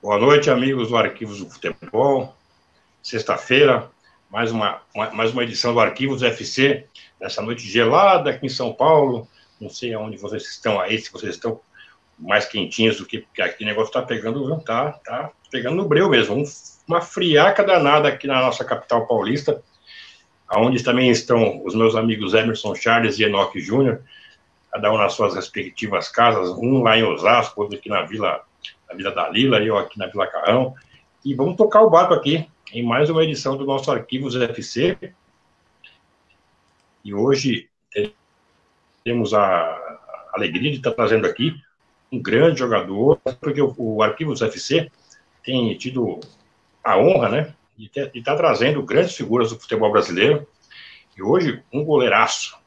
Boa noite, amigos do Arquivos do Futebol. Sexta-feira, mais uma edição do Arquivos FC, nessa noite gelada aqui em São Paulo. Não sei aonde vocês estão aí, se vocês estão mais quentinhos do que, porque aqui o negócio está pegando, tá pegando no breu mesmo. Uma friaca danada aqui na nossa capital paulista, onde também estão os meus amigos Emerson Charles e Enoque Júnior, cada um nas suas respectivas casas, um lá em Osasco, outro aqui na Vila da Lila, eu aqui na Vila Carrão. E vamos tocar o barco aqui em mais uma edição do nosso Arquivos FC. E hoje temos a alegria de estar trazendo aqui um grande jogador, porque o Arquivos FC tem tido a honra, né, de estar trazendo grandes figuras do futebol brasileiro. E hoje, um goleiraço.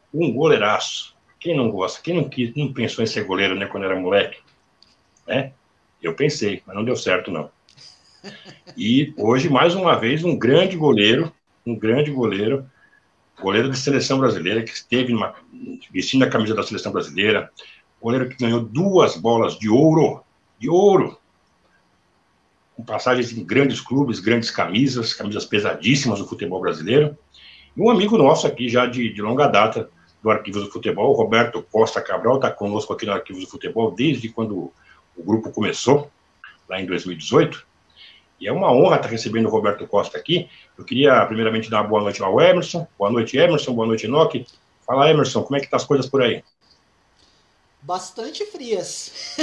Quem não gosta? Quem não pensou em ser goleiro, né, quando era moleque? Né? Eu pensei, mas não deu certo, não. E hoje, mais uma vez, um grande goleiro de seleção brasileira, que esteve vestindo a camisa da seleção brasileira, goleiro que ganhou 2 bolas de ouro, com passagens em grandes clubes, grandes camisas pesadíssimas do futebol brasileiro. E um amigo nosso aqui, já de longa data, do Arquivos do Futebol, o Roberto Costa Cabral, está conosco aqui no Arquivos do Futebol desde quando o grupo começou, lá em 2018. E é uma honra estar recebendo o Roberto Costa aqui. Eu queria, primeiramente, dar uma boa noite ao Emerson. Boa noite, Emerson. Boa noite, Enoque. Fala, Emerson, como é que tá as coisas por aí? Bastante frias.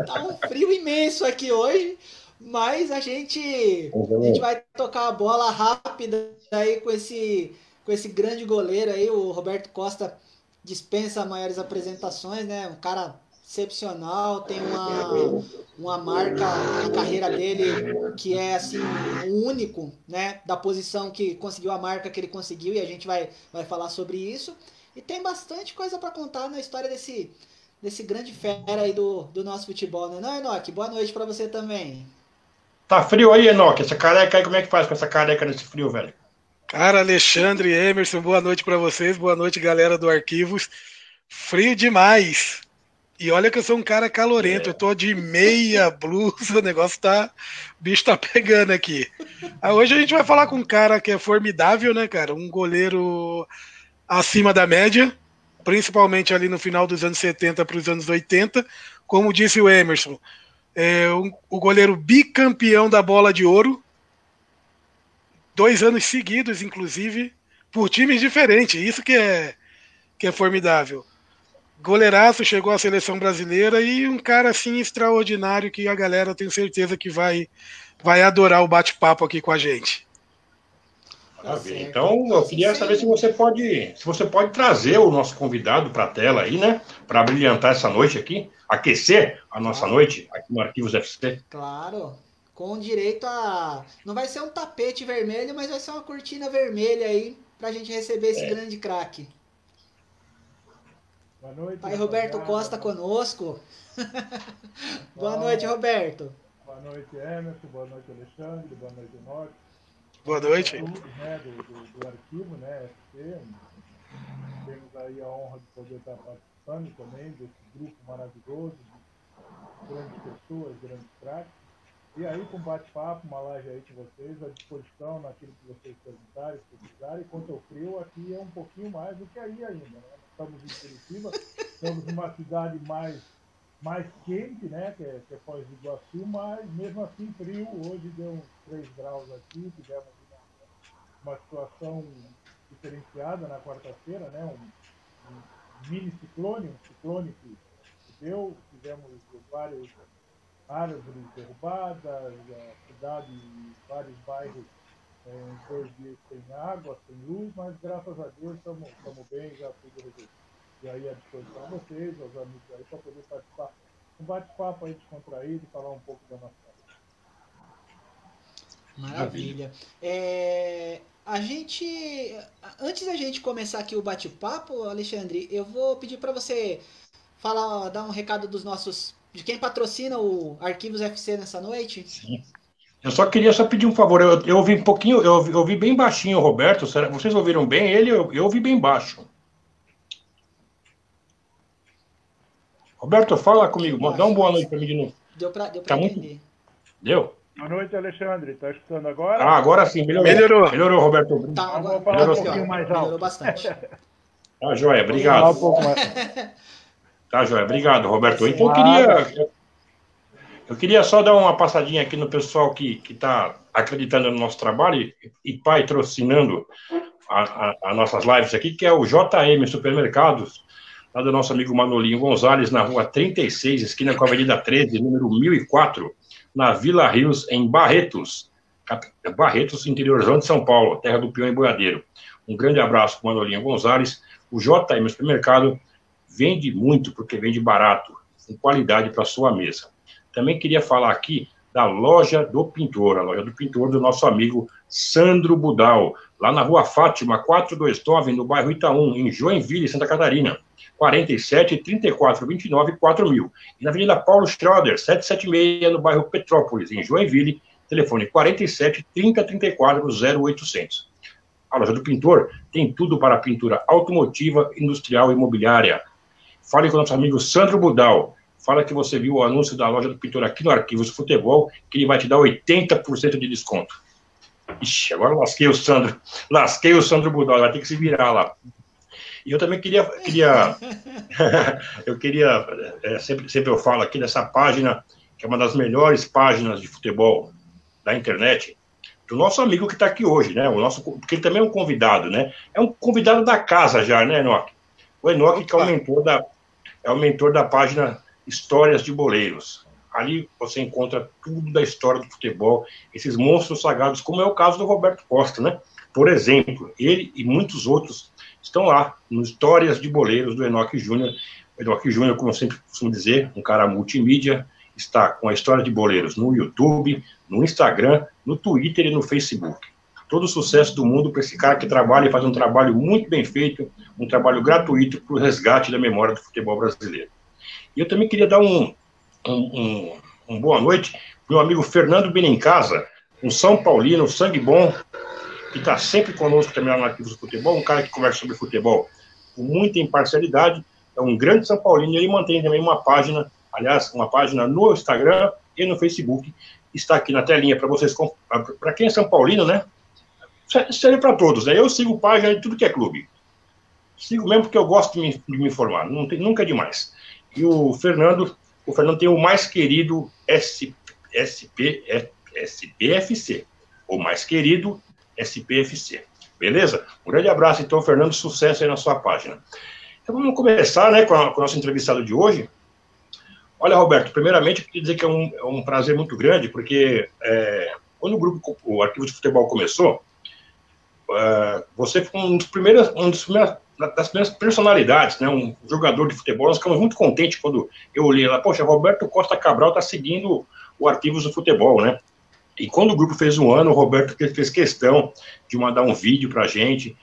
Tá um frio imenso aqui hoje, mas a gente vai tocar a bola rápida aí com esse grande goleiro aí, o Roberto Costa dispensa maiores apresentações, né? Um cara excepcional, tem uma marca na carreira dele que é assim, o único, né, da posição que conseguiu a marca que ele conseguiu, e a gente vai falar sobre isso. E tem bastante coisa para contar na história desse grande fera aí do nosso futebol, né? Não, Enoque? Boa noite para você também. Tá frio aí, Enoque? Essa careca aí, como é que faz com essa careca nesse frio, velho? Cara, Alexandre, Emerson, boa noite para vocês, boa noite, galera do Arquivos. Frio demais. E olha que eu sou um cara calorento, eu tô de meia, blusa, o negócio tá. O bicho tá pegando aqui. Hoje a gente vai falar com um cara que é formidável, né, cara? Um goleiro acima da média, principalmente ali no final dos anos 70 para os anos 80. Como disse o Emerson, o goleiro bicampeão da Bola de Ouro, 2 anos seguidos, inclusive, por times diferentes. Isso que é formidável. Goleiraço, chegou à seleção brasileira e um cara assim extraordinário que a galera tem certeza que vai adorar o bate-papo aqui com a gente. Maravilha. Então, eu queria saber se você pode trazer o nosso convidado para a tela aí, né? Para brilhantar essa noite aqui, aquecer a nossa noite aqui no Arquivos FC. Claro, com direito a... Não vai ser um tapete vermelho, mas vai ser uma cortina vermelha aí para a gente receber esse grande craque. Boa noite. Pai Roberto Costa conosco. Boa noite, Roberto. Boa noite, Emerson. Boa noite, Alexandre. Boa noite, Enoque. Boa noite. Né, do arquivo, né, FC. Temos aí a honra de poder estar participando também desse grupo maravilhoso de grandes pessoas, grandes craques. E aí, com bate-papo, uma live aí com vocês, à disposição naquilo que vocês perguntarem, precisarem. Quanto ao frio, aqui é um pouquinho mais do que aí ainda, né? Estamos em Curitiba, estamos numa cidade mais quente, né, que é Foz do Iguaçu, mas mesmo assim frio. Hoje deu uns 3 graus aqui, tivemos uma situação diferenciada na quarta-feira, né, um mini ciclone, um ciclone que deu, tivemos várias árvores derrubadas, a cidade, vários bairros em 2 dias sem água, sem luz, mas graças a Deus estamos bem, já tudo resolvido. E aí à disposição de vocês, aos amigos aí, para poder participar. Um bate-papo aí descontraído e falar um pouco da nossa vida. Maravilha. Antes da gente começar aqui o bate-papo, Alexandre, eu vou pedir para você dar um recado de quem patrocina o Arquivos FC nessa noite. Sim. Eu queria pedir um favor. Eu ouvi um pouquinho, eu ouvi bem baixinho o Roberto. Vocês ouviram bem ele? Eu ouvi bem baixo. Roberto, fala comigo. Dá uma boa noite para mim de novo. Deu para entender. Deu? Boa noite, Alexandre. Está escutando agora? Ah, agora sim, melhorou. Melhorou, Roberto. Tá, agora vou falar um pouquinho mais alto. Melhorou bastante. Tá, joia, obrigado. Falar um pouco mais. Tá, joia, obrigado, Roberto. Então, eu queria só dar uma passadinha aqui no pessoal que está acreditando no nosso trabalho e patrocinando as nossas lives aqui, que é o JM Supermercados, lá do nosso amigo Manolinho Gonzalez, na rua 36, esquina com a Avenida 13, número 1004, na Vila Rios, em Barretos, interiorzão de São Paulo, terra do peão e boiadeiro. Um grande abraço para o Manolinho Gonzalez. O JM Supermercado vende muito, porque vende barato, com qualidade para a sua mesa. Também queria falar aqui da Loja do Pintor, a Loja do Pintor do nosso amigo Sandro Budal, lá na Rua Fátima, 429, no bairro Itaú, em Joinville, Santa Catarina, 47 34 29 4000. E na Avenida Paulo Schroeder, 776, no bairro Petrópolis, em Joinville, telefone 47 30 34 0800. A Loja do Pintor tem tudo para pintura automotiva, industrial e imobiliária. Fale com o nosso amigo Sandro Budal. Fala que você viu o anúncio da Loja do Pintor aqui no Arquivos Futebol, que ele vai te dar 80% de desconto. Ixi, agora lasquei o Sandro Budal, vai ter que se virar lá. E eu também queria sempre eu falo aqui dessa página, que é uma das melhores páginas de futebol da internet, do nosso amigo que está aqui hoje, né? Porque ele também é um convidado, né? É um convidado da casa já, né, Enoque? O Enoque, que é o mentor da página Histórias de Boleiros. Ali você encontra tudo da história do futebol, esses monstros sagrados, como é o caso do Roberto Costa, né? Por exemplo, ele e muitos outros estão lá, no Histórias de Boleiros do Enoque Júnior. O Enoque Júnior, como eu sempre costumo dizer, um cara multimídia, está com a História de Boleiros no YouTube, no Instagram, no Twitter e no Facebook. Todo o sucesso do mundo para esse cara que trabalha e faz um trabalho muito bem feito, um trabalho gratuito para o resgate da memória do futebol brasileiro. E eu também queria dar um boa noite para o meu amigo Fernando Benincasa, um São Paulino, sangue bom, que está sempre conosco também lá no Arquivos do Futebol, um cara que conversa sobre futebol com muita imparcialidade, é um grande São Paulino, e ele mantém também uma página, aliás, uma página no Instagram e no Facebook, está aqui na telinha para vocês, para quem é São Paulino, né? Serve para todos, né? Eu sigo página de tudo que é clube. Sigo mesmo porque eu gosto de me informar, nunca é demais. E o Fernando tem o mais querido SPFC, o mais querido SPFC. Beleza? Um grande abraço, então, Fernando, sucesso aí na sua página. Então vamos começar, né, com o nosso entrevistado de hoje. Olha, Roberto, primeiramente eu queria dizer que é um prazer muito grande, porque quando o Arquivo de Futebol começou, você foi das primeiras personalidades, né, um jogador de futebol. Nós ficamos muito contentes quando eu olhei lá, poxa, Roberto Costa Cabral está seguindo o Arquivos do Futebol, né? E quando o grupo fez um ano, o Roberto fez questão de mandar um vídeo para a gente,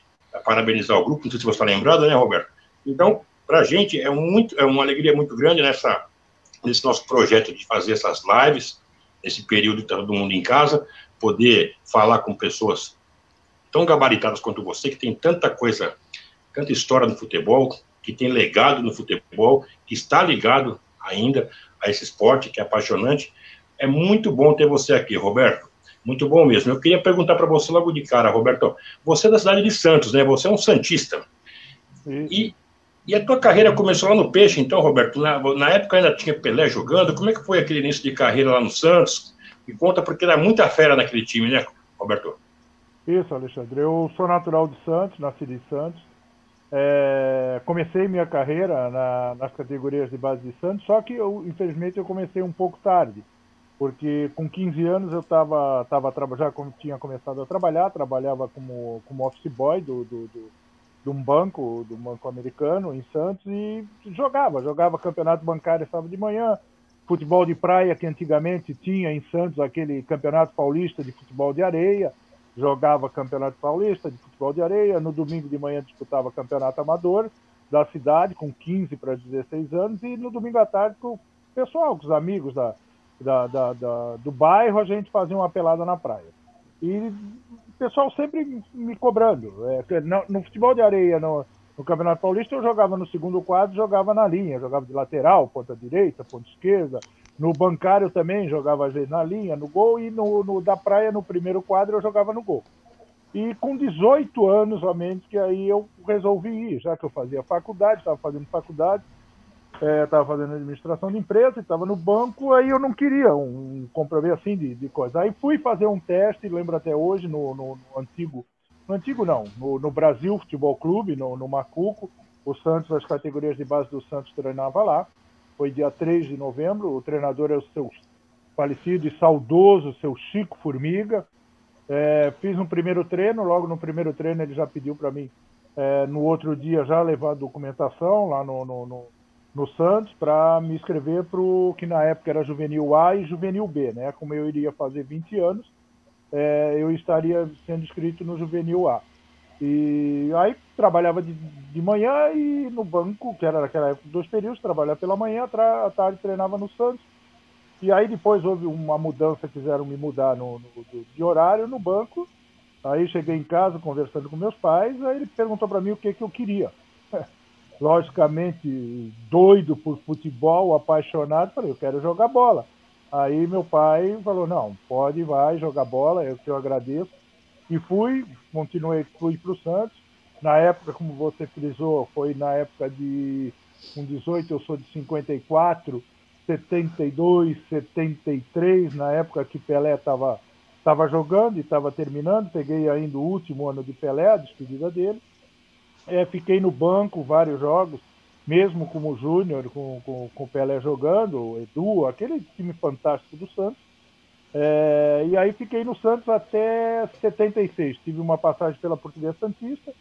parabenizar o grupo, não sei se você está lembrado, né, Roberto? Então, para a gente é uma alegria muito grande nesse nosso projeto de fazer essas lives, nesse período de todo mundo em casa, poder falar com pessoas tão gabaritadas quanto você, que tem tanta coisa, tanta história no futebol, que tem legado no futebol, que está ligado ainda a esse esporte que é apaixonante. É muito bom ter você aqui, Roberto. Muito bom mesmo. Eu queria perguntar para você logo de cara, Roberto. Você é da cidade de Santos, né? Você é um santista. E a tua carreira começou lá no Peixe, então, Roberto? Na época ainda tinha Pelé jogando. Como é que foi aquele início de carreira lá no Santos? Me conta, porque era muita fera naquele time, né, Roberto? Isso, Alexandre. Eu sou natural de Santos, nasci em Santos. Comecei minha carreira nas categorias de base de Santos, só que infelizmente eu comecei um pouco tarde, porque com 15 anos eu já tinha começado a trabalhava como office boy de um banco americano em Santos, e jogava campeonato bancário sábado de manhã, futebol de praia, que antigamente tinha em Santos aquele campeonato paulista de futebol de areia. Jogava campeonato paulista de futebol de areia, no domingo de manhã disputava campeonato amador da cidade, com 15 para 16 anos, e no domingo à tarde com o pessoal, com os amigos do bairro, a gente fazia uma pelada na praia. E o pessoal sempre me cobrando. No futebol de areia, no Campeonato Paulista, eu jogava no segundo quadro, jogava na linha, jogava de lateral, ponta direita, ponta esquerda, No bancário também jogava às vezes na linha, no gol, e no da praia, no primeiro quadro, eu jogava no gol. E com 18 anos somente, que aí eu resolvi ir, já que eu fazia faculdade, estava fazendo faculdade, estava fazendo administração de empresa, estava no banco, aí eu não queria um compromisso assim de coisa. Aí fui fazer um teste, lembro até hoje, no Brasil Futebol Clube, no Macuco. O Santos, as categorias de base do Santos treinava lá. Foi dia 3 de novembro, o treinador é o seu falecido e saudoso, seu Chico Formiga. Fiz um primeiro treino, logo no primeiro treino ele já pediu para mim, no outro dia, já levar a documentação lá no Santos para me inscrever para o que na época era Juvenil A e Juvenil B, né? Como eu iria fazer 20 anos, eu estaria sendo inscrito no Juvenil A. E aí trabalhava de manhã e no banco, que era naquela época 2 períodos, trabalhava pela manhã, à tarde treinava no Santos. E aí depois houve uma mudança, quiseram me mudar de horário no banco. Aí cheguei em casa conversando com meus pais, aí ele perguntou para mim o que eu queria. Logicamente, doido por futebol, apaixonado, falei, eu quero jogar bola. Aí meu pai falou, não, pode, vai jogar bola, eu que eu agradeço. E fui para o Santos. Na época, como você frisou, foi na época com 18, eu sou de 54, 72, 73, na época que Pelé estava jogando e estava terminando. Peguei ainda o último ano de Pelé, a despedida dele. Fiquei no banco vários jogos, mesmo como júnior, com o Pelé jogando, o Edu, aquele time fantástico do Santos. E aí fiquei no Santos até 76. Tive uma passagem pela Portuguesa Santista.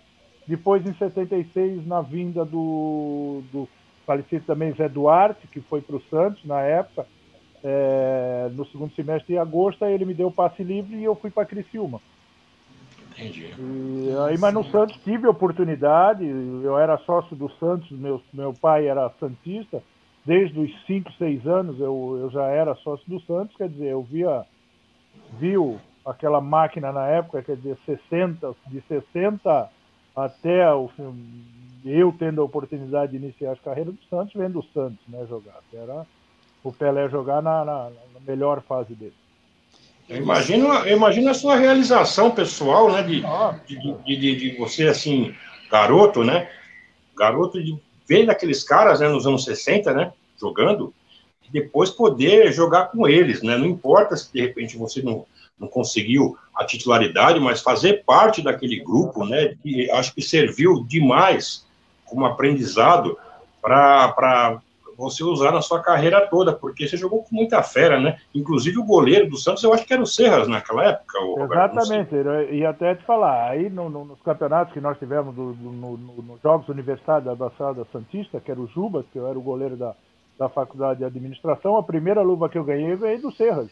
Depois, em 76, na vinda do falecido também Zé Duarte, que foi para o Santos na época, no segundo semestre de agosto, aí ele me deu o passe livre e eu fui para Criciúma. Entendi. Mas no Santos tive oportunidade, eu era sócio do Santos, meu pai era santista, desde os 5, 6 anos eu já era sócio do Santos, quer dizer, eu viu aquela máquina na época, quer dizer, de 60 até eu tendo a oportunidade de iniciar as carreiras do Santos, vendo o Santos, né, jogar. Era o Pelé jogar na melhor fase dele. Eu imagino a sua realização pessoal, né, de você, assim, garoto, né, garoto de ver aqueles caras, né, nos anos 60, né, jogando, e depois poder jogar com eles, né, não importa se de repente você não conseguiu a titularidade, mas fazer parte daquele grupo, né, que acho que serviu demais como aprendizado para você usar na sua carreira toda, porque você jogou com muita fera, né? Inclusive o goleiro do Santos, eu acho que era o Serras naquela época. Exatamente, eu ia até te falar, aí nos campeonatos que nós tivemos nos Jogos Universitários da Baixada Santista, que era o Jubas, que eu era o goleiro da Faculdade de Administração, a primeira luva que eu ganhei veio do Serras.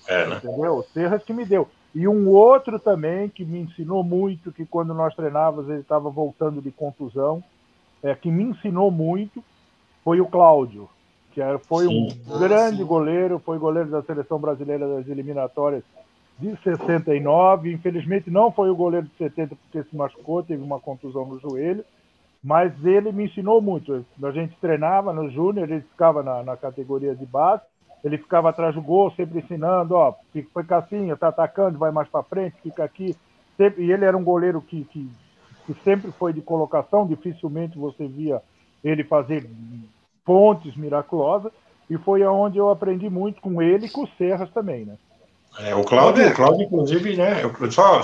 Né? Entendeu? O Serras que me deu. E um outro também que me ensinou muito, que quando nós treinávamos ele estava voltando de contusão, que me ensinou muito, foi o Cláudio, que foi um grande goleiro, foi goleiro da Seleção Brasileira das eliminatórias de 69, infelizmente não foi o goleiro de 70 porque se machucou, teve uma contusão no joelho, mas ele me ensinou muito. A gente treinava no Júnior, ele ficava na categoria de base, ele ficava atrás do gol, sempre ensinando, fica assim, tá atacando, vai mais para frente, fica aqui. Sempre, e ele era um goleiro que sempre foi de colocação, dificilmente você via ele fazer pontes miraculosas, e foi aonde eu aprendi muito com ele e com o Serras também, né? O Cláudio, inclusive, né? Eu só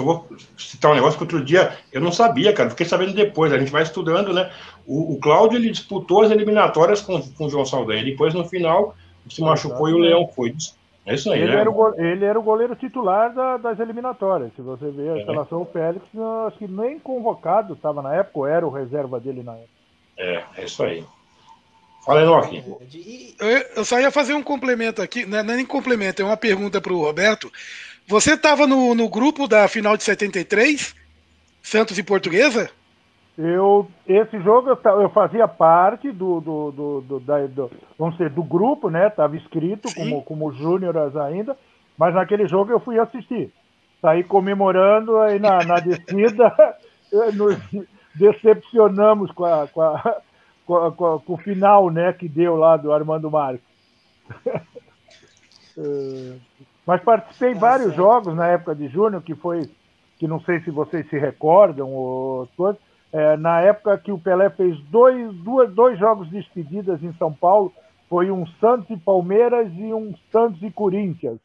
vou citar um negócio que outro dia eu não sabia, cara, fiquei sabendo depois, a gente vai estudando, né? O Cláudio, ele disputou as eliminatórias com o João Saldanha, depois no final se machucou e o Leão foi. É isso aí, ele né? Ele era o goleiro titular das eliminatórias. Se você ver a escalação, o Félix, acho que nem convocado estava na época, ou era o reserva dele na época. É isso aí. Fala, Enoque. Eu só ia fazer um complemento aqui, não é nem complemento, é uma pergunta para o Roberto. Você estava no grupo da final de 73, Santos e Portuguesa? Esse jogo eu fazia parte vamos dizer, do grupo, né? Estava inscrito como júnior ainda, mas naquele jogo eu fui assistir. Saí comemorando, aí na descida nos decepcionamos com o final, né, que deu lá do Armando Marques. Mas participei de vários jogos na época de Júnior, que não sei se vocês se recordam, na época que o Pelé fez dois jogos de despedidas em São Paulo, foi um Santos e Palmeiras e um Santos e Corinthians.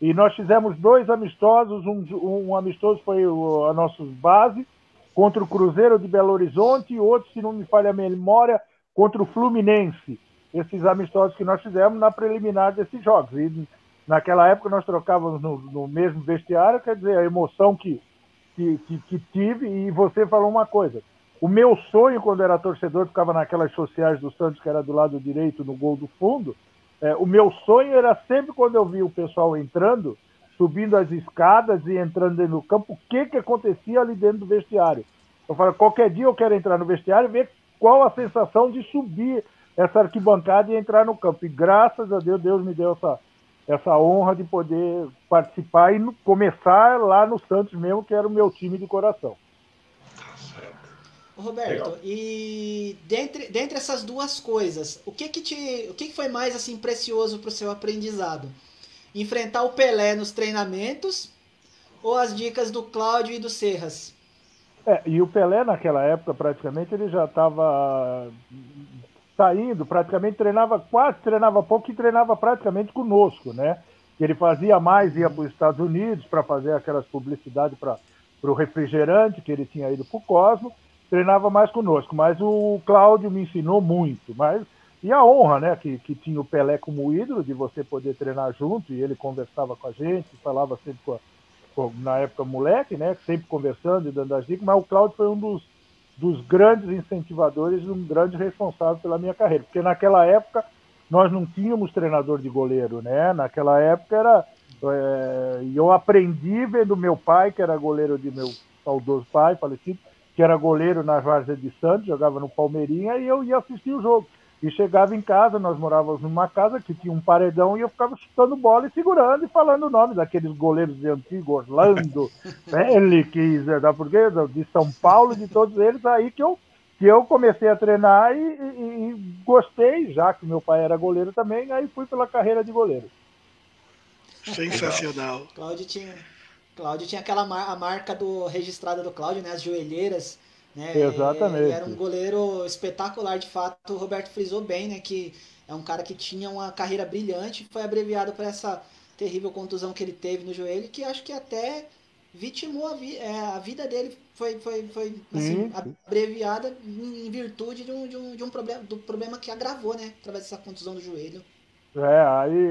E nós fizemos 2 amistosos, um amistoso foi a nossa base, contra o Cruzeiro de Belo Horizonte, e outro, se não me falha a memória, contra o Fluminense. Esses amistosos que nós fizemos na preliminar desses jogos. E naquela época nós trocávamos no mesmo vestiário, quer dizer, a emoção que tive. E você falou uma coisa, o meu sonho quando era torcedor, ficava naquelas sociais do Santos, que era do lado direito, no gol do fundo, o meu sonho era sempre quando eu via o pessoal entrando, subindo as escadas e entrando dentro do campo, o que acontecia ali dentro do vestiário. Eu falo, qualquer dia eu quero entrar no vestiário e ver qual a sensação de subir essa arquibancada e entrar no campo. E graças a Deus, Deus me deu essa honra de poder participar e começar lá no Santos mesmo, que era o meu time de coração. Roberto, legal. E dentre essas duas coisas, o que foi mais assim precioso para o seu aprendizado? Enfrentar o Pelé nos treinamentos ou as dicas do Cláudio e do Serras? E o Pelé naquela época praticamente ele já estava saindo, praticamente treinava pouco e treinava praticamente conosco, né? Ele fazia mais, ia para os Estados Unidos para fazer aquelas publicidades para o refrigerante, que ele tinha ido para o Cosmo, treinava mais conosco, mas o Cláudio me ensinou muito, e a honra, né, que tinha o Pelé como ídolo, de você poder treinar junto, e ele conversava com a gente, falava sempre na época moleque, né, sempre conversando e dando as dicas, mas o Cláudio foi um dos grandes incentivadores, um grande responsável pela minha carreira, porque naquela época nós não tínhamos treinador de goleiro, né, naquela época eu aprendi vendo meu pai, que era goleiro de meu saudoso pai, falecido, que era goleiro na Várzea de Santos, jogava no Palmeirinha, e eu ia assistir o jogo. E chegava em casa, nós morávamos numa casa que tinha um paredão, e eu ficava chutando bola e segurando e falando o nome daqueles goleiros de antigo, Orlando, Félix, de São Paulo, de todos eles, aí que eu comecei a treinar e gostei, já que meu pai era goleiro também, aí fui pela carreira de goleiro. Sensacional. Cláudio tinha aquela a marca registrada do Cláudio, né? As joelheiras, né? Exatamente. Ele era um goleiro espetacular, de fato. O Roberto frisou bem, né? Que é um cara que tinha uma carreira brilhante, foi abreviado por essa terrível contusão que ele teve no joelho, que acho que até vitimou a vida dele, foi assim, abreviada em virtude de um problema que agravou, né? Através dessa contusão do joelho.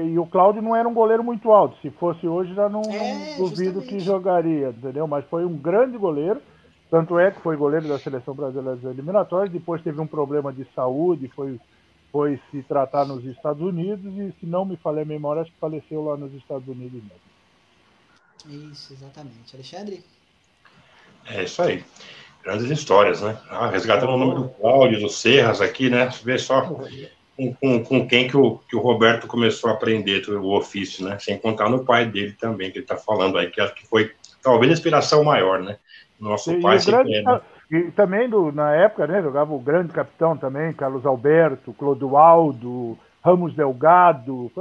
E o Cláudio não era um goleiro muito alto. Se fosse hoje, já não duvido que jogaria, entendeu? Mas foi um grande goleiro. Tanto é que foi goleiro da Seleção Brasileira das Eliminatórias. Depois teve um problema de saúde, foi se tratar nos Estados Unidos. E, se não me falha a memória, acho que faleceu lá nos Estados Unidos mesmo. Isso, exatamente. Alexandre? É isso aí. Grandes histórias, né? Resgatando o nome do Cláudio, do Serras aqui, né? Vê só com quem que o Roberto começou a aprender o ofício, né? Sem contar no pai dele também, que ele está falando aí, que acho que foi talvez a inspiração maior, né? Nosso pai sempre né? E também na época, né? Jogava o grande capitão também, Carlos Alberto, Clodoaldo, Ramos Delgado.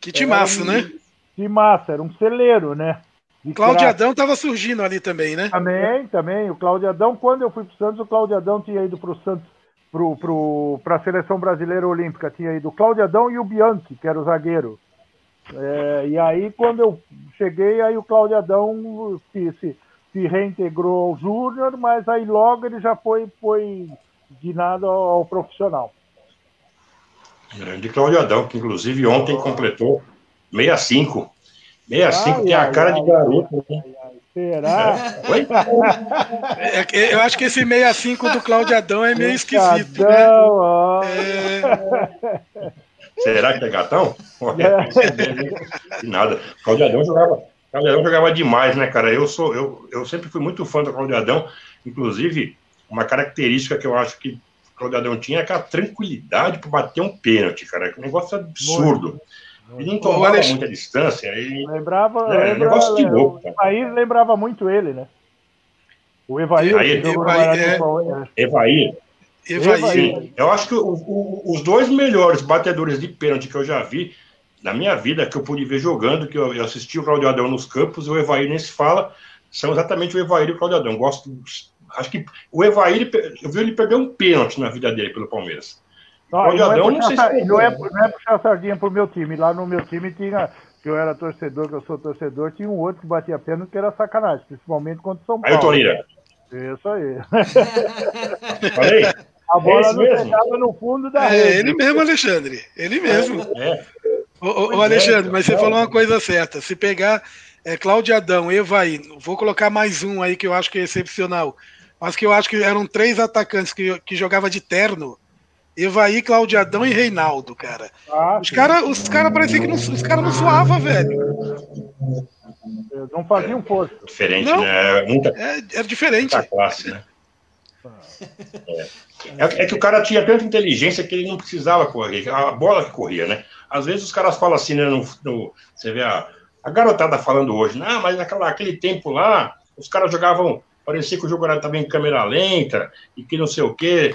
Que timaço, né? Timaço, era um celeiro, né? Cláudio Adão estava surgindo ali também, né? Também. O Cláudio Adão, quando eu fui para o Santos, o Cláudio Adão tinha ido para o Santos, para a Seleção Brasileira Olímpica, tinha ido o Cláudio Adão e o Bianchi, que era o zagueiro. E aí, quando eu cheguei, aí o Cláudio Adão se reintegrou ao Júnior, mas aí logo ele já foi guinado ao profissional. Grande Cláudio Adão, que inclusive ontem completou 65. 65 tem a cara de garoto. Será? Oi? Eu acho que esse 65 do Cláudio Adão é meio esquisito, Adão, né? Será que é gatão? Nada. Cláudio Adão jogava demais, né, cara? Eu sempre fui muito fã do Cláudio Adão. Inclusive, uma característica que eu acho que o Cláudio Adão tinha é aquela tranquilidade para bater um pênalti, cara. Um negócio absurdo. Ele não tomava muita distância. Ele... negócio de louco. O Evair lembrava muito ele, né? O Evair. Evair. Evair. Eu acho que os dois melhores batedores de pênalti que eu já vi na minha vida, que eu pude ver jogando, que eu assisti o Cláudio Adão nos campos, e o Evair nem se fala, são exatamente o Evair e o Cláudio Adão. Acho que o Evair, eu vi ele perder um pênalti na vida dele pelo Palmeiras. Cláudio Adão, não sei se... Não é puxar sardinha pro meu time. Lá no meu time tinha, que eu era torcedor, que eu sou torcedor, tinha um outro que batia pênalti que era sacanagem, principalmente contra o São Paulo. Aí o Torira. Isso aí. Falei? A bola não chegava no fundo da rede. Ele mesmo, Alexandre. Ele mesmo. Ô, Alexandre, mas você falou uma coisa certa. Se pegar Cláudio Adão, Evair, vou colocar mais um aí que eu acho que é excepcional, mas que eu acho que eram 3 atacantes que jogavam de terno. Evair, Cláudio Adão e Reinaldo, cara. Os cara parecia que os caras não suavam, velho. Eles não faziam força. Diferente, não, né? Era diferente. Muita classe, né? É que o cara tinha tanta inteligência que ele não precisava correr. A bola que corria, né? Às vezes os caras falam assim, né? Você vê a garotada falando hoje, não, mas aquele tempo lá, os caras jogavam, parecia que o jogo estava em câmera lenta e que não sei o quê.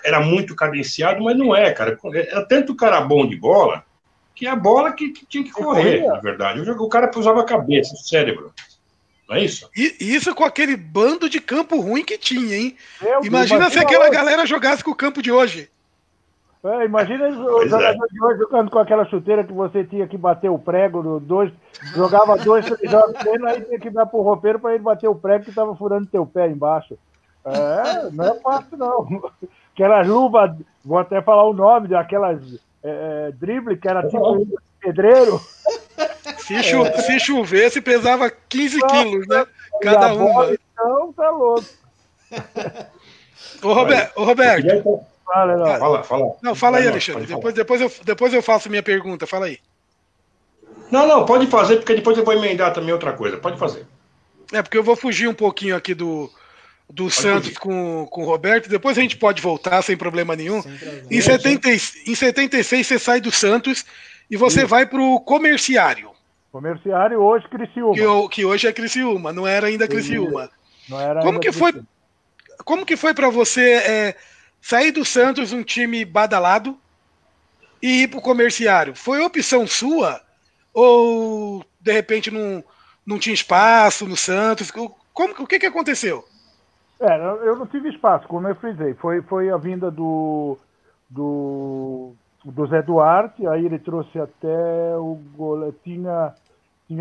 Era muito cadenciado, mas não é, cara. Era tanto cara bom de bola que a bola que tinha que correr, na verdade. O cara usava a cabeça, o cérebro. Não é isso? E isso com aquele bando de campo ruim que tinha, hein? Imagina se aquela galera jogasse com o campo de hoje. Imagina os jogadores de hoje jogando com aquela chuteira que você tinha que bater o prego, jogava 2, 3 jogos, aí tinha que dar pro roupeiro para ele bater o prego que estava furando teu pé embaixo. Não é fácil, não. Aquelas luvas, vou até falar o nome daquelas drible, que era tipo de pedreiro. Se chovesse, pesava 15 quilos, né? Cada uma. Então, tá louco. Ô, Roberto. Fala. Não, fala aí, Alexandre. Depois eu faço minha pergunta. Fala aí. Não, pode fazer, porque depois eu vou emendar também outra coisa. Pode fazer. Porque eu vou fugir um pouquinho aqui do Santos com o Roberto. Depois a gente pode voltar sem problema nenhum. Em 76 você sai do Santos e você vai pro Comerciário. Comerciário, hoje Criciúma. Que hoje é Criciúma, não era ainda Criciúma. Não era Como que foi para você sair do Santos, um time badalado, e ir pro Comerciário? Foi opção sua? Ou, de repente, não tinha espaço no Santos? O que aconteceu? Eu não tive espaço, como eu frisei. Foi a vinda do Zé Duarte, aí ele trouxe até o goleiro, tinha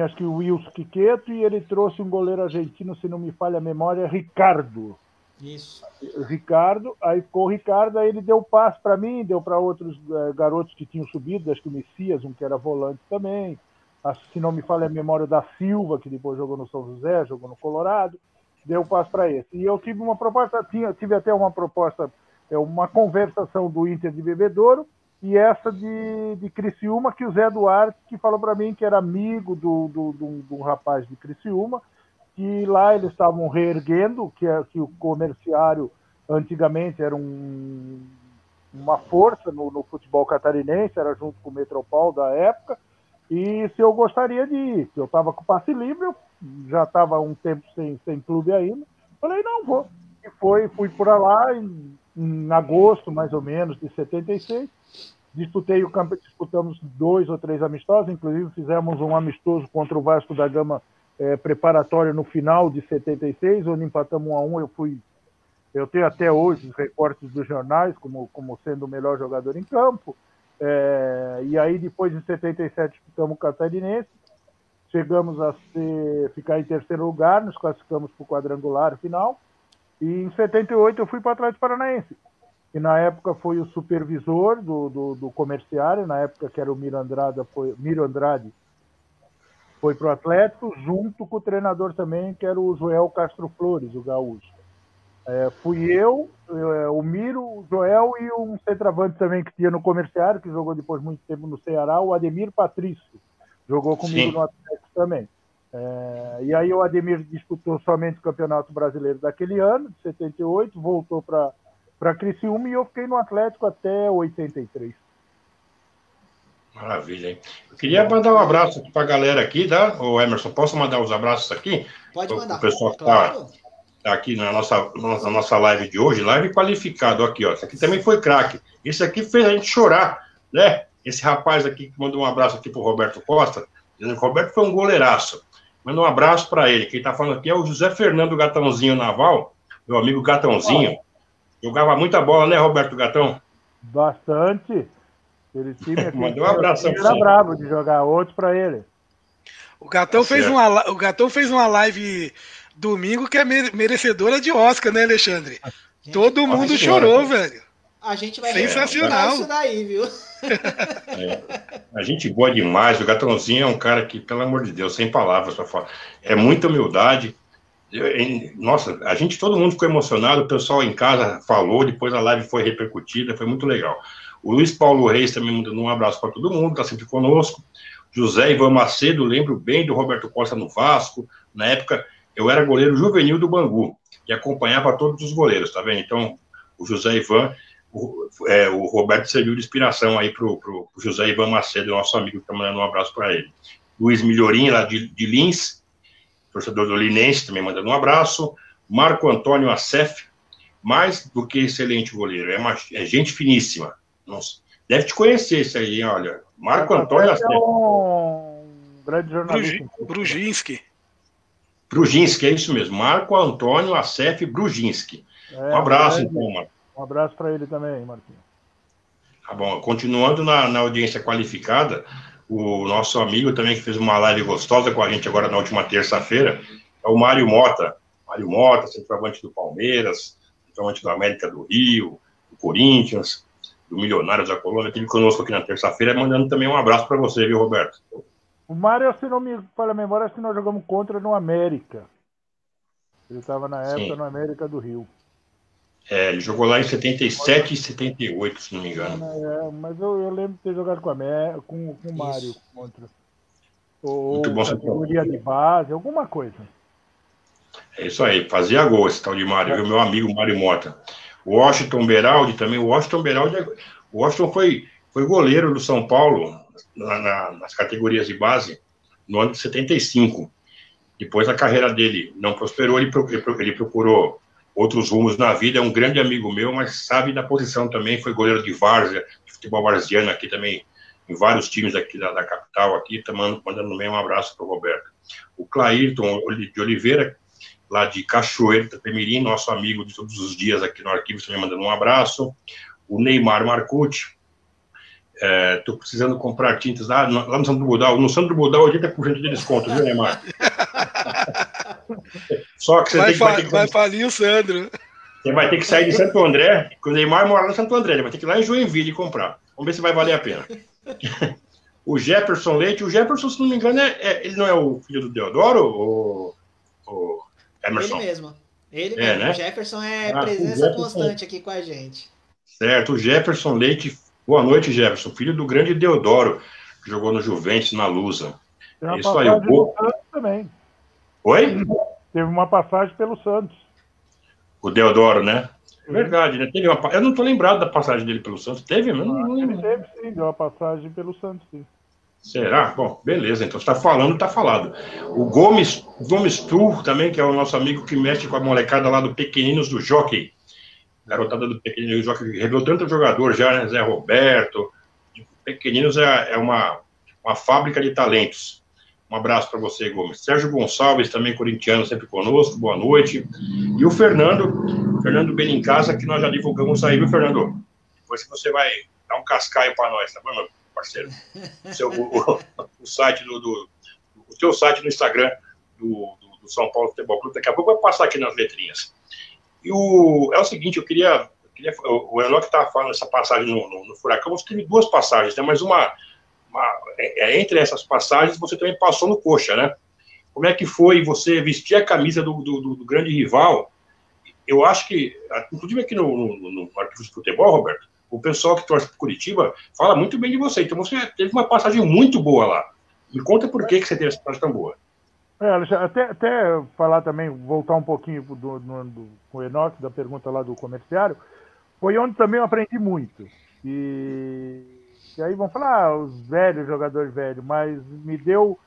acho que o Wilson Quiqueto, e ele trouxe um goleiro argentino, se não me falha a memória, Ricardo. Isso. Ricardo, aí ficou o Ricardo, aí ele deu passe para mim, deu para outros garotos que tinham subido, acho que o Messias, um que era volante também, se não me falha a memória, da Silva, que depois jogou no São José, jogou no Colorado, deu passe para esse. E eu tive uma proposta, tive até uma proposta, uma conversação do Inter de Bebedouro, e essa de Criciúma, que o Zé Duarte, que falou para mim que era amigo do rapaz de Criciúma, que lá eles estavam reerguendo, que o Comerciário antigamente era uma força no futebol catarinense, era junto com o Metropol da época, e se eu gostaria de ir, eu estava com passe livre, eu já estava um tempo sem clube ainda, falei, não, vou. E fui por lá em agosto, mais ou menos, de 76, disputamos 2 ou 3 amistosos, inclusive fizemos um amistoso contra o Vasco da Gama, preparatório no final de 76, onde empatamos 1-1, eu tenho até hoje os recortes dos jornais como sendo o melhor jogador em campo, e aí depois em 77 disputamos o Catarinense, chegamos a ficar em terceiro lugar, nos classificamos para o quadrangular final, e em 78 eu fui para o Atlético Paranaense, e na época foi o supervisor do Comerciário, na época que era o Miro Andrade, foi para o Atlético, junto com o treinador também, que era o Joel Castro Flores, o gaúcho. Fui eu, o Miro, o Joel e um centroavante também que tinha no Comerciário, que jogou depois muito tempo no Ceará, o Ademir Patrício. Jogou comigo no Atlético também. E aí o Ademir disputou somente o Campeonato Brasileiro daquele ano, de 78, voltou para Criciúma, e eu fiquei no Atlético até 83. Maravilha, hein? Eu queria mandar um abraço para a galera aqui, tá? Ô Emerson, posso mandar os abraços aqui? Pode mandar. O pessoal que tá aqui na nossa live de hoje, live qualificado, aqui, ó. Esse aqui também foi craque. Esse aqui fez a gente chorar, né? Esse rapaz aqui que mandou um abraço aqui pro Roberto Costa, dizendo que o Roberto foi um goleiraço. Manda um abraço para ele. Quem tá falando aqui é o José Fernando Gatãozinho Naval, meu amigo Gatãozinho. Jogava muita bola, né, Roberto Gatão? Bastante. Aquele time aqui, mandou um abraço. Era bravo de jogar outro para ele. O Gatão fez uma live domingo que é merecedora de Oscar, né, Alexandre? Gente, todo mundo chorou, velho. A gente vai sensacional isso daí, viu? A gente boa demais. O Gatãozinho é um cara que, pelo amor de Deus, sem palavras para falar. É muita humildade. Nossa, todo mundo ficou emocionado. O pessoal em casa falou, depois a live foi repercutida, foi muito legal. O Luiz Paulo Reis também mandando um abraço para todo mundo, está sempre conosco. José Ivan Macedo, lembro bem do Roberto Costa no Vasco. Na época, eu era goleiro juvenil do Bangu e acompanhava todos os goleiros, tá vendo? Então, o José Ivan, o Roberto serviu de inspiração aí pro José Ivan Macedo, nosso amigo, que está mandando um abraço para ele. Luiz Milhorim, lá de Lins, torcedor do Linense, também mandando um abraço. Marco Antônio Acef, mais do que excelente goleiro, é gente finíssima. Nossa, deve te conhecer isso aí, olha. Marco Antônio Acef. É um grande jornalista. Brujinski, é isso mesmo. Marco Antônio Acef Brujinski. Um abraço, então, Marco. Um abraço para ele também, Marquinhos. Tá bom, continuando na audiência qualificada, o nosso amigo também que fez uma live gostosa com a gente agora na última terça-feira, é o Mário Mota. Mário Mota, centroavante do Palmeiras, centroavante do América do Rio, do Corinthians, do Milionários da Colômbia, esteve conosco aqui na terça-feira, mandando também um abraço para você, viu, Roberto? O Mário, se não me falha a memória, nós jogamos contra no América. Ele estava na época no América do Rio. Ele jogou lá em 77 e 78, se não me engano. Mas eu lembro de ter jogado com o Mário contra. Ou categoria de base, alguma coisa. É isso aí, fazia gol esse tal de Mário, viu? Meu amigo Mário Mota. O Washington Beraldi também. O Washington foi goleiro do São Paulo nas categorias de base no ano de 75. Depois a carreira dele não prosperou, ele procurou outros rumos na vida. É um grande amigo meu, mas sabe da posição também. Foi goleiro de várzea, de futebol varziano aqui também, em vários times aqui da capital, aqui, mandando também um abraço para o Roberto. O Clairton de Oliveira, lá de Cachoeiro, Itapemirim, nosso amigo de todos os dias aqui no arquivo, também mandando um abraço. O Neymar Marcucci, estou precisando comprar tintas lá no Santo Budal. No Santo Budal, 80% de desconto, viu, Neymar? Só que você vai falir o Sandro. Você vai ter que sair de Santo André, porque o Neymar mora no Santo André, ele vai ter que ir lá em Joinville comprar. Vamos ver se vai valer a pena. O Jefferson Leite, se não me engano, ele não é o filho do Deodoro, ou Emerson? Ele mesmo. Né? O Jefferson presença constante aqui com a gente. Certo, o Jefferson Leite. Boa noite, Jefferson, filho do grande Deodoro, que jogou no Juventus, na Lusa. É isso aí, o Santos também. Oi? Teve uma passagem pelo Santos. O Deodoro, né? É verdade, né? Eu não estou lembrado da passagem dele pelo Santos. Teve, não? Ele teve, sim, deu uma passagem pelo Santos, sim. Será? Bom, beleza, então você está falando, está falado. O Gomes Tur também, que é o nosso amigo que mexe com a molecada lá do Pequeninos do Jockey. Garotada do Pequeninos do Jockey, revelou tanto jogador já, né? Zé Roberto. Pequeninos é uma fábrica de talentos. Um abraço para você, Gomes. Sérgio Gonçalves, também corintiano, sempre conosco, boa noite. E o Fernando Benincasa, que nós já divulgamos aí, viu, Fernando? Depois que você vai dar um cascaio para nós, tá bom, meu parceiro? O site o teu site no Instagram do São Paulo Futebol Clube, daqui a pouco eu vou passar aqui nas letrinhas. E é o seguinte, o Enoque estava falando essa passagem no Furacão, você teve duas passagens, né? Mas entre essas passagens, você também passou no Coxa, né? Como é que foi você vestir a camisa do grande rival? Eu acho que, inclusive aqui no Arquivo de Futebol, Roberto, o pessoal que torce para Curitiba fala muito bem de você. Então você teve uma passagem muito boa lá. Me conta por que você teve essa passagem tão boa. Até falar também, voltar um pouquinho com o Enoque, da pergunta lá do comerciário, foi onde também eu aprendi muito. E aí vão falar, os velhos, jogadores velhos, mas me deu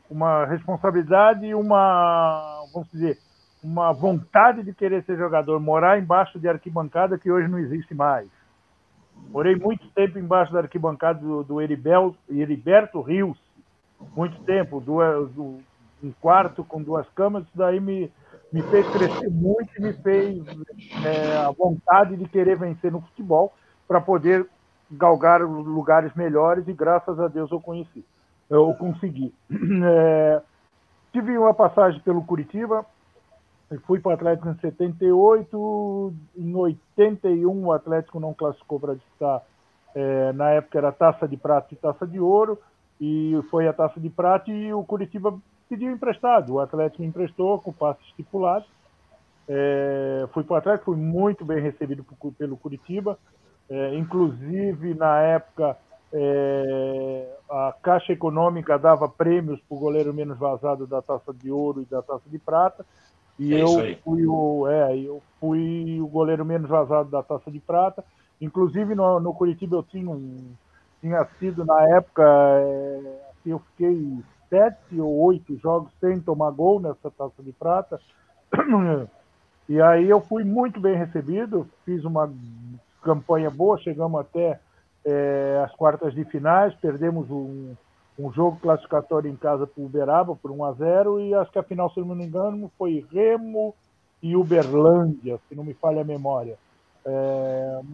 uma responsabilidade e vamos dizer, uma vontade de querer ser jogador, morar embaixo de arquibancada que hoje não existe mais. Morei muito tempo embaixo da arquibancada do Heriberto Rios, muito tempo, um quarto com 2 camas, isso daí me fez crescer muito e me fez a vontade de querer vencer no futebol para poder galgar lugares melhores, e graças a Deus eu consegui. Tive uma passagem pelo Curitiba, fui para o Atlético em 78, em 81 o Atlético não classificou para disputar, na época era Taça de Prata e Taça de Ouro, e foi a Taça de Prata e o Curitiba pediu emprestado, o Atlético me emprestou com passe estipulado, fui para o Atlético, fui muito bem recebido pelo Curitiba, inclusive na época a Caixa Econômica dava prêmios para o goleiro menos vazado da Taça de Ouro e da Taça de Prata, e eu fui o goleiro menos vazado da Taça de Prata. Inclusive no Curitiba eu tinha sido na época, eu fiquei 7 ou 8 jogos sem tomar gol nessa Taça de Prata, e aí eu fui muito bem recebido, fiz uma campanha boa, chegamos até as quartas de finais, perdemos um jogo classificatório em casa para o Uberaba por 1-0, e acho que a final, se não me engano, foi Remo e Uberlândia, se não me falha a memória.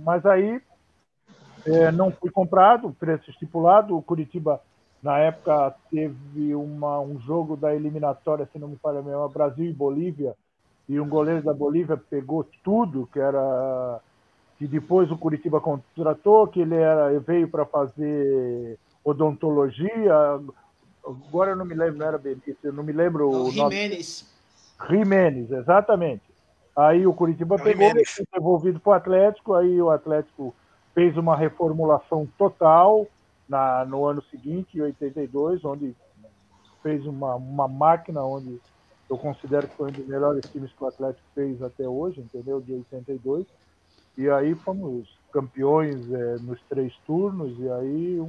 Mas aí não fui comprado, preço estipulado. O Curitiba, na época, teve um jogo da eliminatória, se não me falha a memória, Brasil e Bolívia, e um goleiro da Bolívia pegou tudo, que depois o Curitiba contratou, que ele veio para fazer odontologia, agora eu não me lembro, não era Benício, eu não me lembro o nome. Jimenez, exatamente. Aí o Curitiba pegou, foi devolvido para o Atlético, aí o Atlético fez uma reformulação total no ano seguinte, em 82, onde fez uma máquina, onde eu considero que foi um dos melhores times que o Atlético fez até hoje, entendeu? De 82. E aí fomos campeões nos 3 turnos, e aí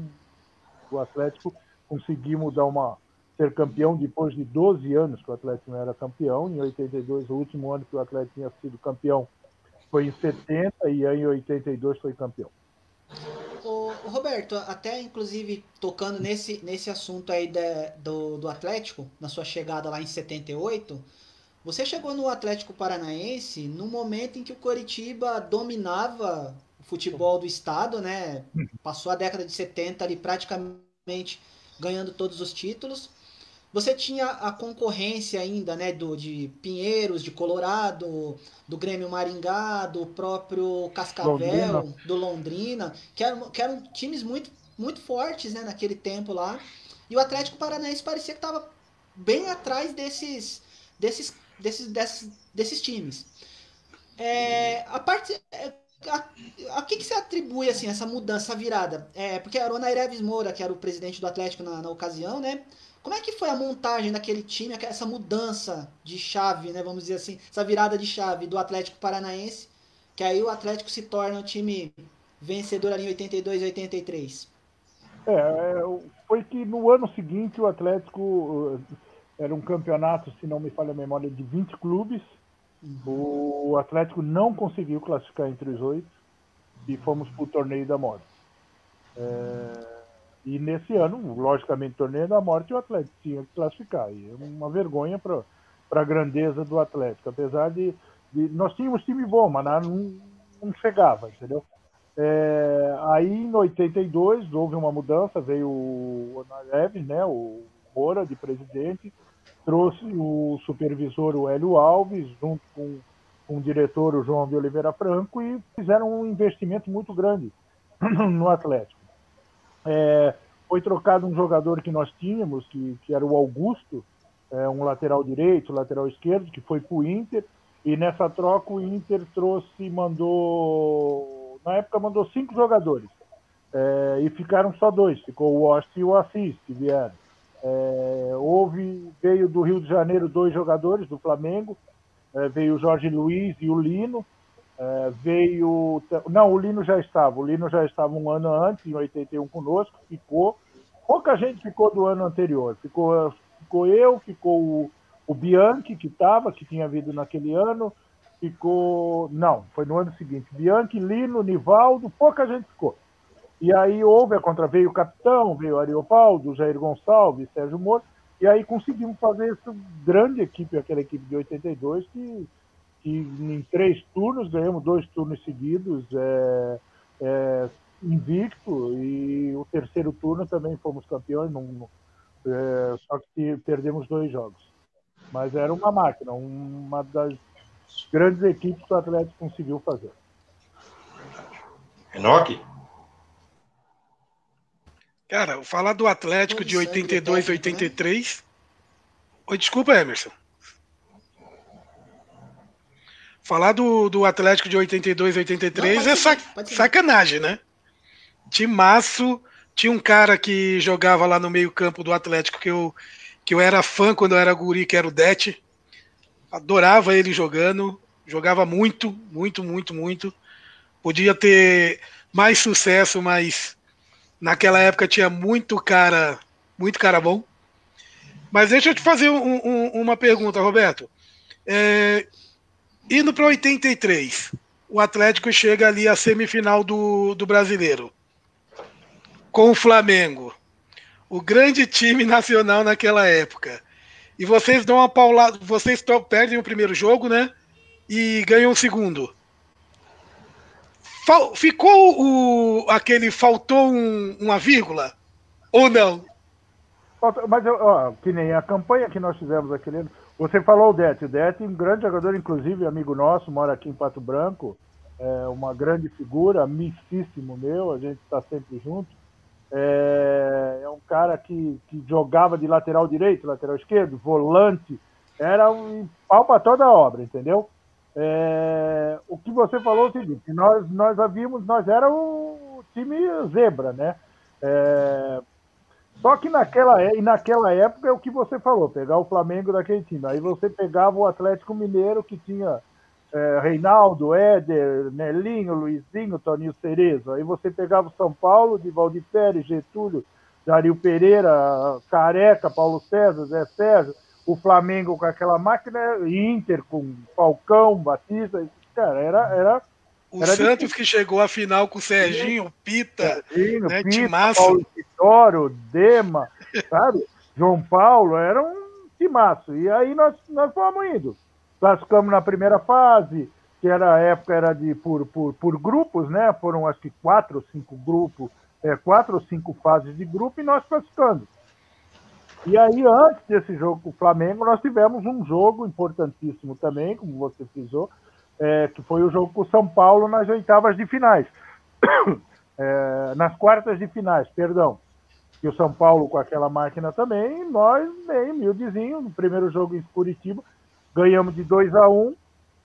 o Atlético conseguimos ser campeão depois de 12 anos que o Atlético não era campeão. Em 82, o último ano que o Atlético tinha sido campeão foi em 70, e aí em 82 foi campeão. Ô, Roberto, até inclusive tocando nesse assunto aí do Atlético, na sua chegada lá em 78, você chegou no Atlético Paranaense no momento em que o Coritiba dominava o futebol do estado, né? Passou a década de 70 ali praticamente ganhando todos os títulos. Você tinha a concorrência ainda, né, de Pinheiros, de Colorado, do Grêmio Maringá, do próprio Cascavel, do Londrina, que eram times muito, muito fortes, né, naquele tempo lá. E o Atlético Paranaense parecia que estava bem atrás desses times. A que você atribui assim, essa mudança, essa virada? Porque era o Onair Moura, que era o presidente do Atlético na ocasião, né? Como é que foi a montagem daquele time, essa mudança de chave, né? Vamos dizer assim, essa virada de chave do Atlético Paranaense, que aí o Atlético se torna um time vencedor ali em 82 e 83? Foi que no ano seguinte o Atlético era um campeonato, se não me falha a memória, de 20 clubes. O Atlético não conseguiu classificar entre os 8 e fomos para o Torneio da Morte. E nesse ano, logicamente, Torneio da Morte, o Atlético tinha que classificar. E é uma vergonha para a grandeza do Atlético. Apesar de nós tínhamos time bom, mas não chegava, entendeu? Aí em 82 houve uma mudança, veio o Onarev, né, o Moura de presidente, trouxe o supervisor, o Hélio Alves, junto com o diretor, o João de Oliveira Franco, e fizeram um investimento muito grande no Atlético. Foi trocado um jogador que nós tínhamos, que era o Augusto, um lateral direito, lateral esquerdo, que foi para o Inter, e nessa troca o Inter na época mandou 5 jogadores, e ficaram só 2, ficou o Oste e o Assis, que vieram. Veio do Rio de Janeiro 2 jogadores do Flamengo, veio o Jorge Luiz e o Lino, o Lino já estava um ano antes, em 81 conosco, pouca gente ficou do ano anterior, ficou eu, ficou O Bianchi, que tinha vindo naquele ano, ficou... Não, foi no ano seguinte. Bianchi, Lino, Nivaldo, pouca gente ficou. E aí veio o capitão, veio o Ariovaldo, Jair Gonçalves, Sérgio Moro, e aí conseguimos fazer essa grande equipe, aquela equipe de 82, que em 3 turnos, ganhamos 2 turnos seguidos, invicto, e o terceiro turno também fomos campeões, só que perdemos 2 jogos. Mas era uma máquina, uma das grandes equipes que o Atlético conseguiu fazer. Enoque? Cara, falar do Atlético de 82, 83... Né? Oi, desculpa, Emerson. Falar do Atlético de 82, 83 é sacanagem, né? Timaço. Tinha um cara que jogava lá no meio-campo do Atlético que eu era fã quando eu era guri, que era o Dete. Adorava ele jogando. Jogava muito, muito, muito, muito. Podia ter mais sucesso, mas naquela época tinha muito cara bom. Mas deixa eu te fazer uma pergunta, Roberto. Indo para 83, o Atlético chega ali à semifinal do Brasileiro, com o Flamengo, o grande time nacional naquela época. E vocês dão uma paulada, vocês perdem o primeiro jogo, né? E ganham o segundo. Ficou faltou uma vírgula? Ou não? Mas, que nem a campanha que nós fizemos aquele ano, você falou o Dete, um grande jogador, inclusive amigo nosso, mora aqui em Pato Branco, uma grande figura, amicíssimo meu, a gente está sempre junto. É um cara que jogava de lateral direito, lateral esquerdo, volante, era um pau para toda a obra, entendeu? O que você falou é o seguinte, nós havíamos, nós era o time zebra, né? Só que naquela época é o que você falou, pegar o Flamengo daquele time. Aí você pegava o Atlético Mineiro, que tinha Reinaldo, Éder, Nelinho, Luizinho, Toninho Cerezo. Aí você pegava o São Paulo, de Valdir Pérez, Getúlio, Dario Pereira, Careca, Paulo César, Zé Sérgio. O Flamengo com aquela máquina, Inter com Falcão, Batista. Cara, era o Santos difícil. Que chegou à final com o Serginho, Pita, né, timaço. Paulo Vitório, Dema, sabe? João Paulo, era um timaço. E aí nós fomos indo. Classificamos na primeira fase, que a época era por grupos, né? Foram acho que 4 ou 5 grupos, 4 ou 5 fases de grupo e nós classificando. E aí, antes desse jogo com o Flamengo, nós tivemos um jogo importantíssimo também, como você frisou, que foi o jogo com o São Paulo nas oitavas de finais. Nas quartas de finais, perdão. E o São Paulo com aquela máquina também, nós, bem humildezinho, no primeiro jogo em Curitiba, ganhamos de 2-1,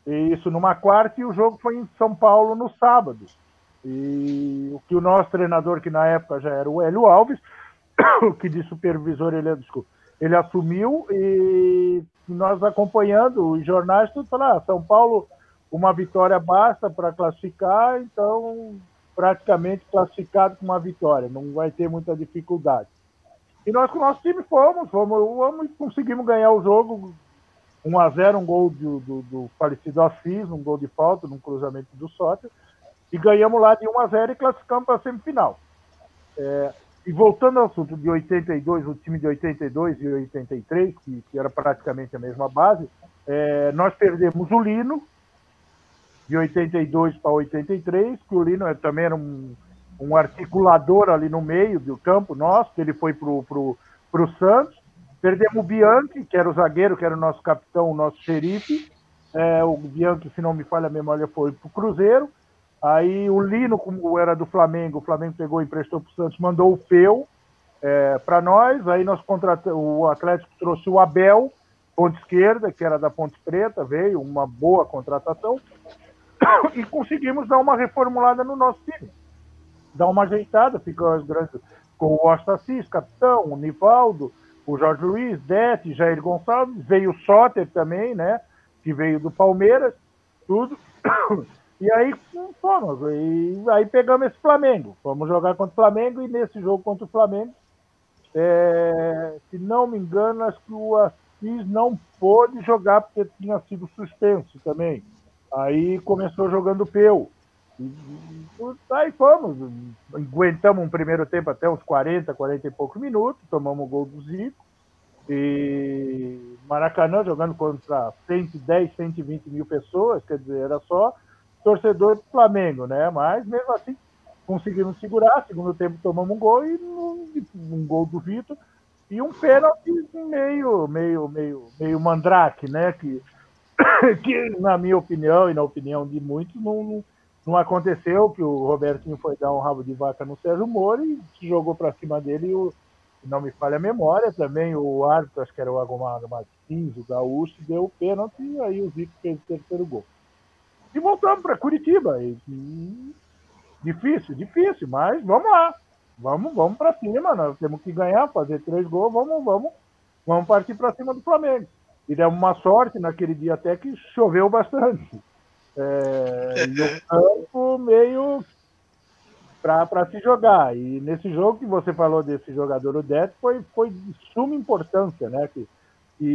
isso numa quarta, e o jogo foi em São Paulo no sábado. E o que o nosso treinador, que na época já era o Hélio Alves, que de supervisor ele assumiu, e nós acompanhando os jornais, tudo falando, São Paulo, uma vitória basta para classificar, então praticamente classificado com uma vitória, não vai ter muita dificuldade. E nós com o nosso time fomos e conseguimos ganhar o jogo 1-0, um gol do falecido Assis, um gol de falta, num cruzamento do Sóter, e ganhamos lá de 1-0 e classificamos para a semifinal. E voltando ao assunto de 82, o time de 82 e 83, que era praticamente a mesma base, nós perdemos o Lino, de 82 para 83, que o Lino também era um articulador ali no meio do campo nosso, que ele foi para o Santos. Perdemos o Bianchi, que era o zagueiro, que era o nosso capitão, o nosso xerife. O Bianchi, se não me falha a memória, foi para o Cruzeiro. Aí o Lino, como era do Flamengo, o Flamengo pegou e emprestou para o Santos, mandou o Peu para nós. Aí nós o Atlético trouxe o Abel, ponta esquerda, que era da Ponte Preta, veio, uma boa contratação. E conseguimos dar uma reformulada no nosso time. Dar uma ajeitada, ficou as grandes com o Osta Assis, capitão, o Nivaldo, o Jorge Luiz, Dete, Jair Gonçalves, veio o Sóter também, né? Que veio do Palmeiras, tudo. E aí fomos. E aí pegamos esse Flamengo. Fomos jogar contra o Flamengo, e nesse jogo contra o Flamengo, se não me engano, acho que e não pôde jogar porque tinha sido suspenso também. Aí começou jogando Peu. Aí fomos, aguentamos um primeiro tempo até uns 40 e poucos minutos, tomamos o gol do Zico. E Maracanã jogando contra 110, 120 mil pessoas, quer dizer, era só torcedor do Flamengo, né? Mas mesmo assim conseguimos segurar. Segundo tempo tomamos um gol e um gol do Vitor e um pênalti meio mandrake, né? Que na minha opinião e na opinião de muitos não aconteceu, que o Robertinho foi dar um rabo de vaca no Sérgio Moro e jogou para cima dele, não me falha a memória, também o árbitro, acho que era o Agomar Martins, o Gaúcho, deu o pênalti e aí o Zico fez o terceiro gol. E voltamos para Curitiba. Difícil, mas vamos lá. Vamos para cima, nós temos que ganhar, fazer 3 gols, vamos partir para cima do Flamengo. E demos uma sorte naquele dia até que choveu bastante. E o campo meio para se jogar. E nesse jogo que você falou desse jogador, o Det, foi de suma importância, né? Que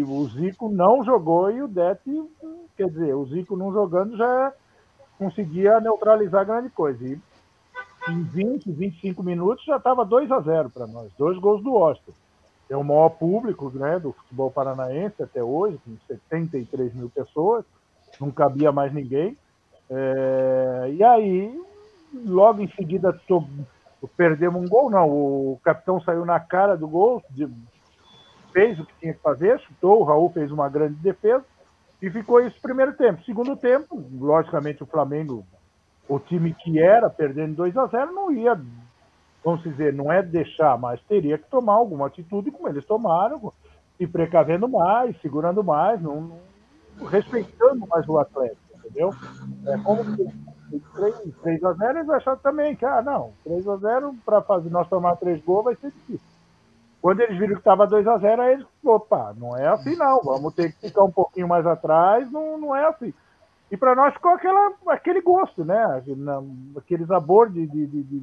o Zico não jogou e o Det, quer dizer, o Zico não jogando já conseguia neutralizar grande coisa. E em 20, 25 minutos já estava 2-0 para nós, 2 gols do Austin. É o maior público, né, do futebol paranaense até hoje, com 73 mil pessoas, não cabia mais ninguém. E aí, logo em seguida, perdemos um gol, não, o capitão saiu na cara do gol, fez o que tinha que fazer, chutou, o Raul fez uma grande defesa, e ficou isso primeiro tempo. Segundo tempo, logicamente o Flamengo, o time que era, perdendo 2-0, não ia, vamos dizer, não é deixar, mas teria que tomar alguma atitude como eles tomaram, se precavendo mais, segurando mais, não respeitando mais o Atlético, entendeu? Como que 3-0, eles acharam também que, não, 3-0, para fazer nós tomar 3 gols vai ser difícil. Quando eles viram que estava 2-0, aí eles, opa, não é assim não, vamos ter que ficar um pouquinho mais atrás, não é assim. E para nós ficou aquele gosto, né? Aquele sabor de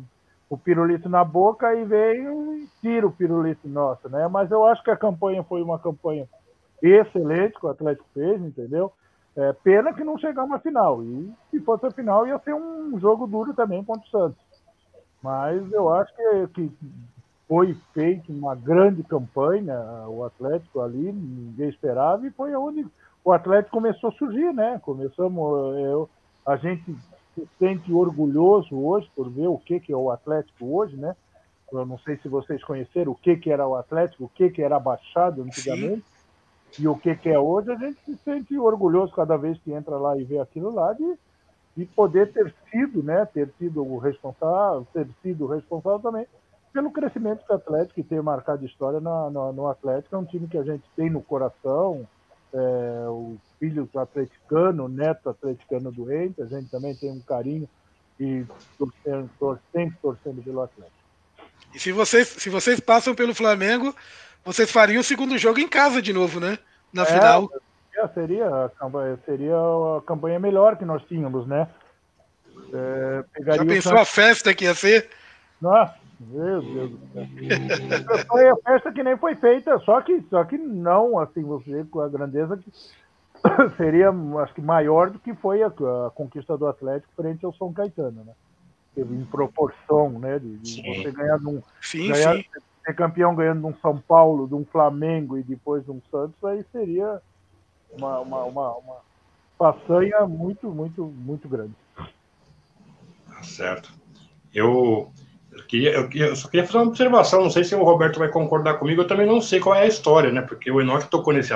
o pirulito na boca e veio e tira o pirulito nosso, né? Mas eu acho que a campanha foi uma campanha excelente que o Atlético fez, entendeu? Pena que não chegamos à final. E se fosse a final ia ser um jogo duro também contra o Santos. Mas eu acho que foi feita uma grande campanha, o Atlético ali, ninguém esperava, e foi onde o Atlético começou a surgir, né? A gente se sente orgulhoso hoje por ver o que é o Atlético hoje, né? Eu não sei se vocês conheceram o que era o Atlético, o que era a Baixada antigamente, sim, e o que é hoje. A gente se sente orgulhoso cada vez que entra lá e vê aquilo lá de poder ter sido, né? Ter sido o responsável também pelo crescimento do Atlético e ter marcado história no Atlético. É um time que a gente tem no coração, o filho atleticano, o neto atleticano doente, a gente também tem um carinho e sempre torcendo pelo Atlético. E se vocês passam pelo Flamengo, vocês fariam o segundo jogo em casa de novo, né? Na final. Seria a campanha melhor que nós tínhamos, né? Já pensou a festa que ia ser? Nossa, meu Deus do céu. Foi a festa que nem foi feita, só que não, assim, você com a grandeza que seria, acho que maior do que foi a conquista do Atlético frente ao São Caetano, né? Em proporção, né? De você ganhar ser campeão ganhando de um São Paulo, de um Flamengo e depois de um Santos, aí seria uma façanha muito, muito, muito grande. Certo. Eu só queria fazer uma observação, não sei se o Roberto vai concordar comigo, eu também não sei qual é a história, né? Porque o Enoch tocou nesse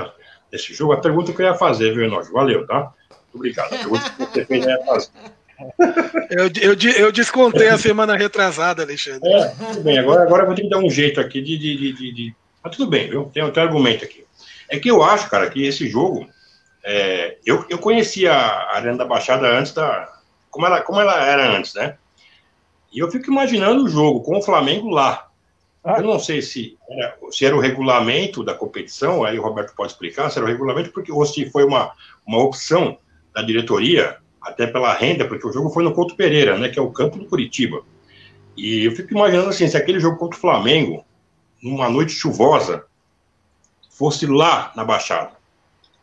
jogo, a pergunta que eu ia fazer, viu, Enoch? Valeu, tá? Muito obrigado. A pergunta que você fez ia fazer. Eu descontei a semana retrasada, Alexandre. Tudo bem, agora eu vou ter que dar um jeito aqui Mas tudo bem, viu? Tem argumento aqui. É que eu acho, cara, que esse jogo, eu conhecia a Arena da Baixada antes como ela era antes, né? E eu fico imaginando o jogo com o Flamengo lá. Eu não sei se era o regulamento da competição, aí o Roberto pode explicar, se era o regulamento, ou se foi uma opção da diretoria, até pela renda, porque o jogo foi no Couto Pereira, né, que é o campo do Curitiba. E eu fico imaginando assim, se aquele jogo contra o Flamengo, numa noite chuvosa, fosse lá na Baixada,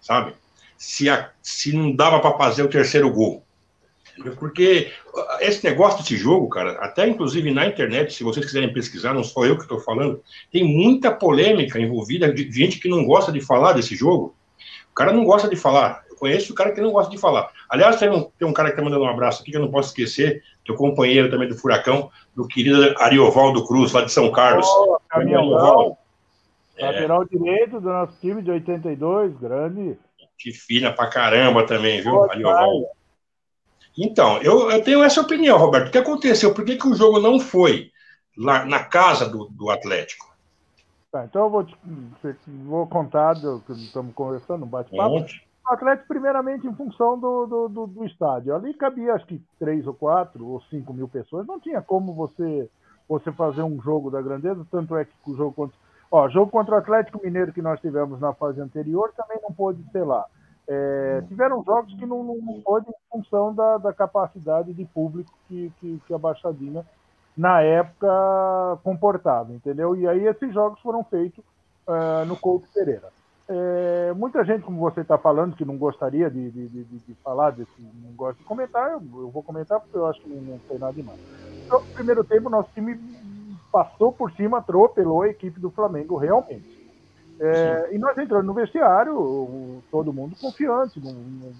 sabe? Se não dava para fazer o terceiro gol. Porque esse negócio desse jogo, cara, até inclusive na internet, se vocês quiserem pesquisar, não sou eu que estou falando, tem muita polêmica envolvida de gente que não gosta de falar desse jogo. O cara não gosta de falar. Eu conheço o cara que não gosta de falar. Aliás, tem um cara que está mandando um abraço aqui que eu não posso esquecer, teu companheiro também do Furacão, do querido Ariovaldo Cruz, lá de São Carlos. Lateral direito do nosso time de 82, grande. Que fina pra caramba também, viu, Ariovaldo? Então, eu tenho essa opinião, Roberto. O que aconteceu? Por que o jogo não foi lá na casa do Atlético? Tá, então eu vou contar do que estamos conversando, um bate-papo. O Atlético, primeiramente, em função do estádio. Ali cabia, acho que 3 ou 4 ou 5 mil pessoas. Não tinha como você fazer um jogo da grandeza, tanto é que o jogo contra o Atlético Mineiro que nós tivemos na fase anterior também não pôde ser lá. Tiveram jogos que não pôde em função da capacidade de público que a Baixadinha, na época, comportava, entendeu? E aí esses jogos foram feitos no Couto Pereira. Muita gente, como você está falando, que não gostaria de falar, não gosta de comentar, eu vou comentar porque eu acho que não tem nada demais. No primeiro tempo, nosso time passou por cima, atropelou a equipe do Flamengo, realmente. E nós entramos no vestiário, todo mundo confiante.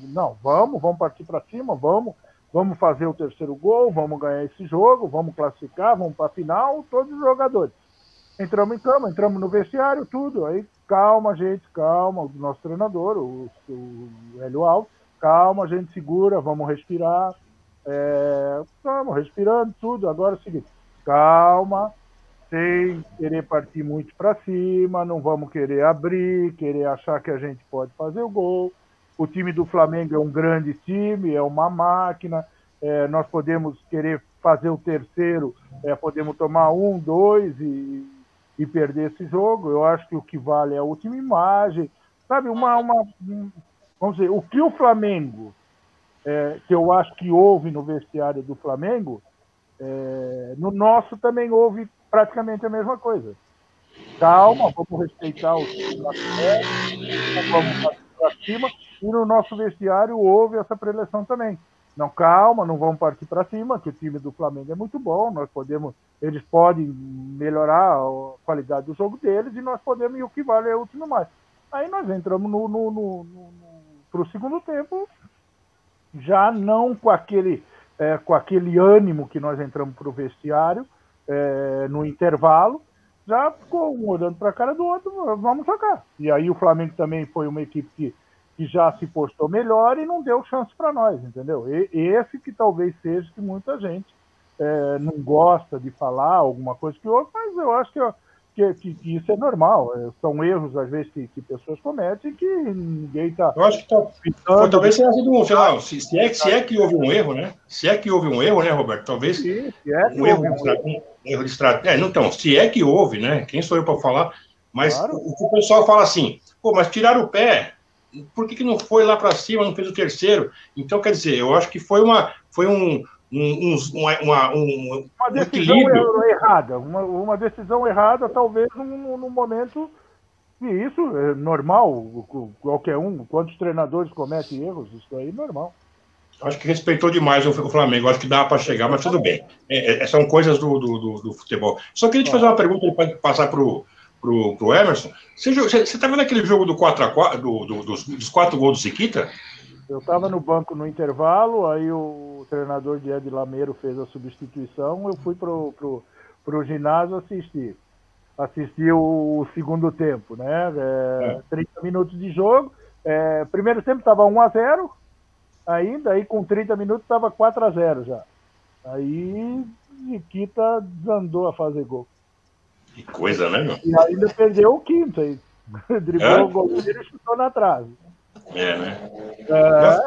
Não, vamos partir para cima, vamos fazer o terceiro gol, vamos ganhar esse jogo, vamos classificar, vamos para a final, todos os jogadores. Entramos em campo, entramos no vestiário, tudo. Aí, calma, gente, calma, o nosso treinador, o Hélio Alves, calma, a gente segura, vamos respirar. Estamos respirando, tudo. Agora é o seguinte, calma, sem querer partir muito para cima, não vamos querer abrir, querer achar que a gente pode fazer o gol. O time do Flamengo é um grande time, é uma máquina, nós podemos querer fazer o terceiro, podemos tomar 1, 2 e perder esse jogo. Eu acho que o que vale é a última imagem, sabe, vamos dizer, o que o Flamengo, que eu acho que houve no vestiário do Flamengo, no nosso também houve praticamente a mesma coisa. Calma, vamos respeitar o time do Atlético, vamos partir para cima, e no nosso vestiário houve essa preleção também. Não, calma, não vamos partir para cima, que o time do Flamengo é muito bom, eles podem melhorar a qualidade do jogo deles, e nós podemos, e o que vale é o último mais. Aí nós entramos para o segundo tempo, já não com aquele ânimo que nós entramos para o vestiário, no intervalo, já ficou um olhando para a cara do outro, vamos jogar. E aí o Flamengo também foi uma equipe que já se postou melhor e não deu chance para nós, entendeu? Esse que talvez seja que muita gente não gosta de falar alguma coisa que houve, mas eu acho que isso é normal. São erros, às vezes, que pessoas cometem, que ninguém está... Eu acho que talvez tenha sido um, sei lá, se é que houve um erro, né? Se é que houve um erro, né, Roberto? Talvez sim, um erro de estratégia. Então, se é que houve, né? Quem sou eu para falar? Mas claro. O pessoal fala assim, mas tiraram o pé, por que não foi lá para cima, não fez o terceiro? Então, quer dizer, eu acho que foi uma decisão errada, uma decisão errada, talvez no momento, e isso é normal, qualquer um, quantos treinadores cometem erros, isso aí é normal. Acho que respeitou demais o Flamengo, acho que dá para chegar, mas tudo bem, são coisas do futebol. Só queria te fazer uma pergunta para passar pro Emerson. Você tá vendo aquele jogo do 4x4, dos 4 gols do Ziquita? Eu estava no banco no intervalo, aí o treinador de Ed Lameiro fez a substituição, eu fui pro ginásio assistir o segundo tempo, né? 30 minutos de jogo, primeiro tempo estava 1-0, ainda, aí com 30 minutos estava 4-0 já. Aí Ziquita desandou a fazer gol. Que coisa, né, meu? E ainda perdeu o quinto aí. Driblou o goleiro e chutou na trave. Né? Era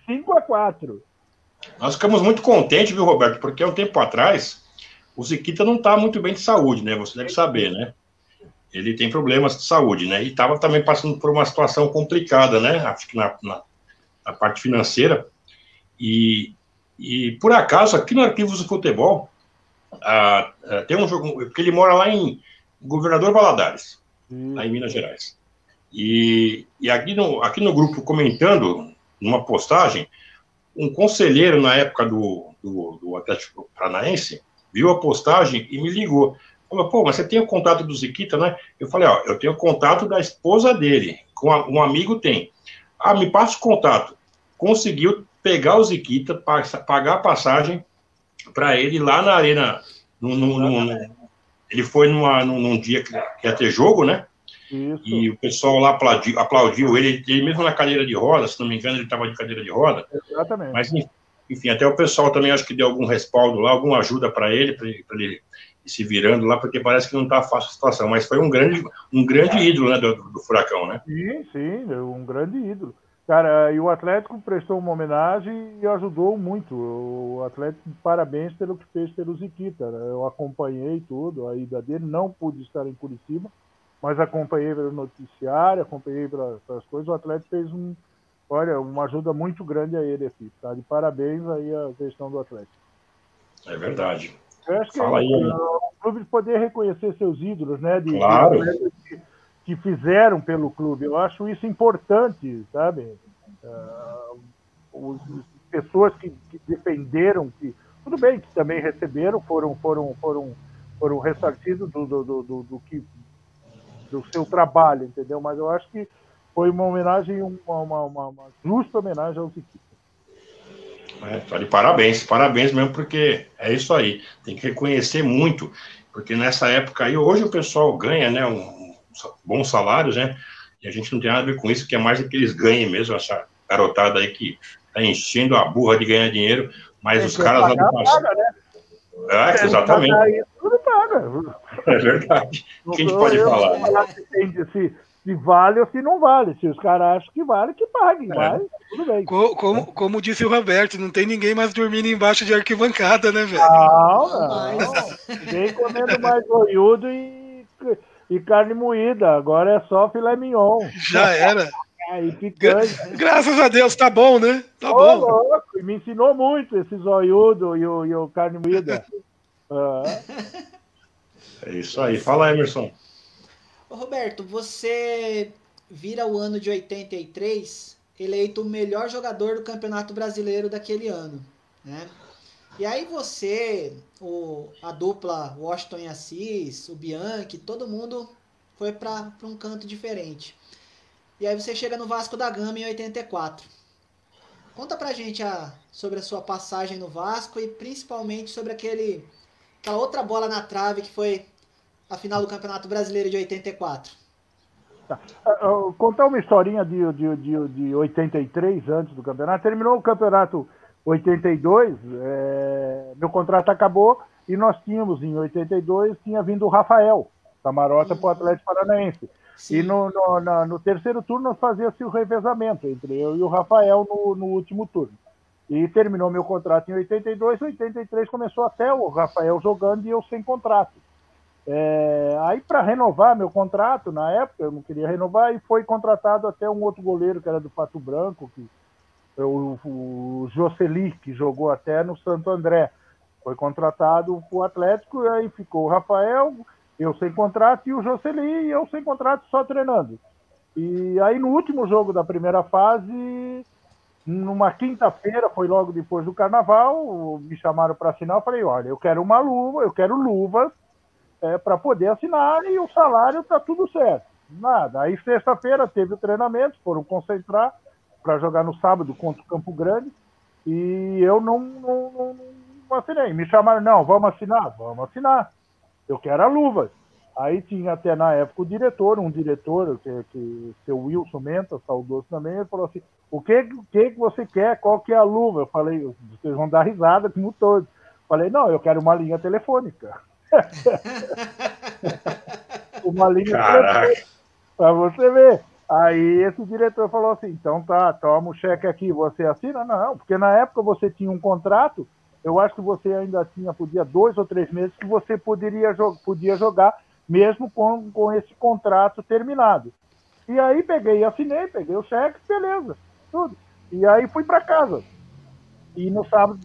5-4. Nós ficamos muito contentes, viu, Roberto? Porque há um tempo atrás o Ziquita não está muito bem de saúde, né? Você deve saber, né? Ele tem problemas de saúde, né? E estava também passando por uma situação complicada, né? Acho que na parte financeira. E por acaso, aqui no Arquivos do Futebol, tem um jogo, porque ele mora lá em Governador Valadares, lá em Minas Gerais. E aqui no grupo, comentando, numa postagem, um conselheiro na época do Atlético Paranaense viu a postagem e me ligou. Falou, pô, mas você tem o contato do Ziquita, né? Eu falei, ó, eu tenho o contato da esposa dele, um amigo tem. Ah, me passa o contato. Conseguiu pegar o Ziquita, pagar a passagem para ele lá na arena. Ele foi num dia que ia ter jogo, né? Isso. E o pessoal lá aplaudiu ele mesmo na cadeira de roda, se não me engano, ele estava de cadeira de roda. Exatamente. Mas, enfim, até o pessoal também acho que deu algum respaldo lá, alguma ajuda para ele ir se virando lá, porque parece que não está fácil a situação. Mas foi um grande ídolo, né, do Furacão, né? Sim, um grande ídolo. Cara, e o Atlético prestou uma homenagem e ajudou muito. O Atlético, parabéns pelo que fez pelo Ziquita. Eu acompanhei tudo, a ida dele, não pude estar em Curitiba, mas acompanhei pelo noticiário, acompanhei pelas coisas. O Atlético fez uma ajuda muito grande a ele aqui. Tá? De parabéns aí a questão do Atlético. É verdade. Eu acho que o clube poder reconhecer seus ídolos, né? Claro. Que fizeram pelo clube. Eu acho isso importante, sabe? Pessoas que defenderam, tudo bem que também receberam, foram ressarcidos do seu trabalho, entendeu? Mas eu acho que foi uma homenagem, uma justa homenagem ao Ziquita. Tá de parabéns mesmo, porque é isso aí, tem que reconhecer muito, porque nessa época aí, hoje o pessoal ganha, né, bons salários, né, e a gente não tem nada a ver com isso, que é mais do que eles ganhem mesmo, essa garotada aí que tá enchendo a burra de ganhar dinheiro, mas os caras lá do passado... Né? Exatamente. Tudo paga. É verdade. O que a gente pode falar? Se vale ou se não vale. Se os caras acham que vale, que paguem. Mas tudo bem. Como disse o Roberto, não tem ninguém mais dormindo embaixo de arquibancada, né, velho? Não. Ninguém comendo mais zoiudo e carne moída. Agora é só filé mignon. Já era. Aí, picante. Graças a Deus, tá bom, né? Tá bom. Louco. Me ensinou muito esse zoiudo e o carne moída. É isso aí. Fala, Emerson. Ô, Roberto, você vira o ano de 83 eleito o melhor jogador do Campeonato Brasileiro daquele ano, né? E aí você, a dupla Washington e Assis, o Bianchi, todo mundo foi para um canto diferente. E aí você chega no Vasco da Gama em 84. Conta pra gente sobre a sua passagem no Vasco e principalmente sobre aquela outra bola na trave que foi a final do Campeonato Brasileiro de 84. Tá. Contar uma historinha de 83 antes do campeonato. Terminou o campeonato 82, meu contrato acabou e nós tínhamos, em 82, tinha vindo o Rafael Camarota para o Atlético Paranaense. Sim. E no terceiro turno fazia-se o revezamento entre eu e o Rafael no último turno. E terminou meu contrato em 82, 83 começou até o Rafael jogando e eu sem contrato. Aí para renovar meu contrato, na época eu não queria renovar, e foi contratado até um outro goleiro que era do Pato Branco, o Jocely, que jogou até no Santo André. Foi contratado para o Atlético, e aí ficou o Rafael, eu sem contrato, e o Jocely, e eu sem contrato, só treinando. E aí no último jogo da primeira fase, numa quinta-feira, foi logo depois do Carnaval, me chamaram para assinar, eu falei, olha, eu quero luvas para poder assinar, e o salário está tudo certo. Nada. Aí sexta-feira teve o treinamento, foram concentrar para jogar no sábado contra o Campo Grande, e eu não assinei. Me chamaram, não, vamos assinar. Eu quero as luvas. Aí tinha até na época um diretor, que seu Wilson Menta, saudoso também, ele falou assim, o que você quer, qual que é a luva? Eu falei, vocês vão dar risada como todos. Falei, não, eu quero uma linha telefônica. Uma linha telefônica, para você ver. Aí esse diretor falou assim, então tá, toma o cheque aqui, você assina? Não, porque na época você tinha um contrato, eu acho que você ainda podia 2 ou 3 meses que você podia jogar, mesmo com esse contrato terminado. E aí assinei, peguei o cheque, beleza, tudo. E aí fui para casa. E no sábado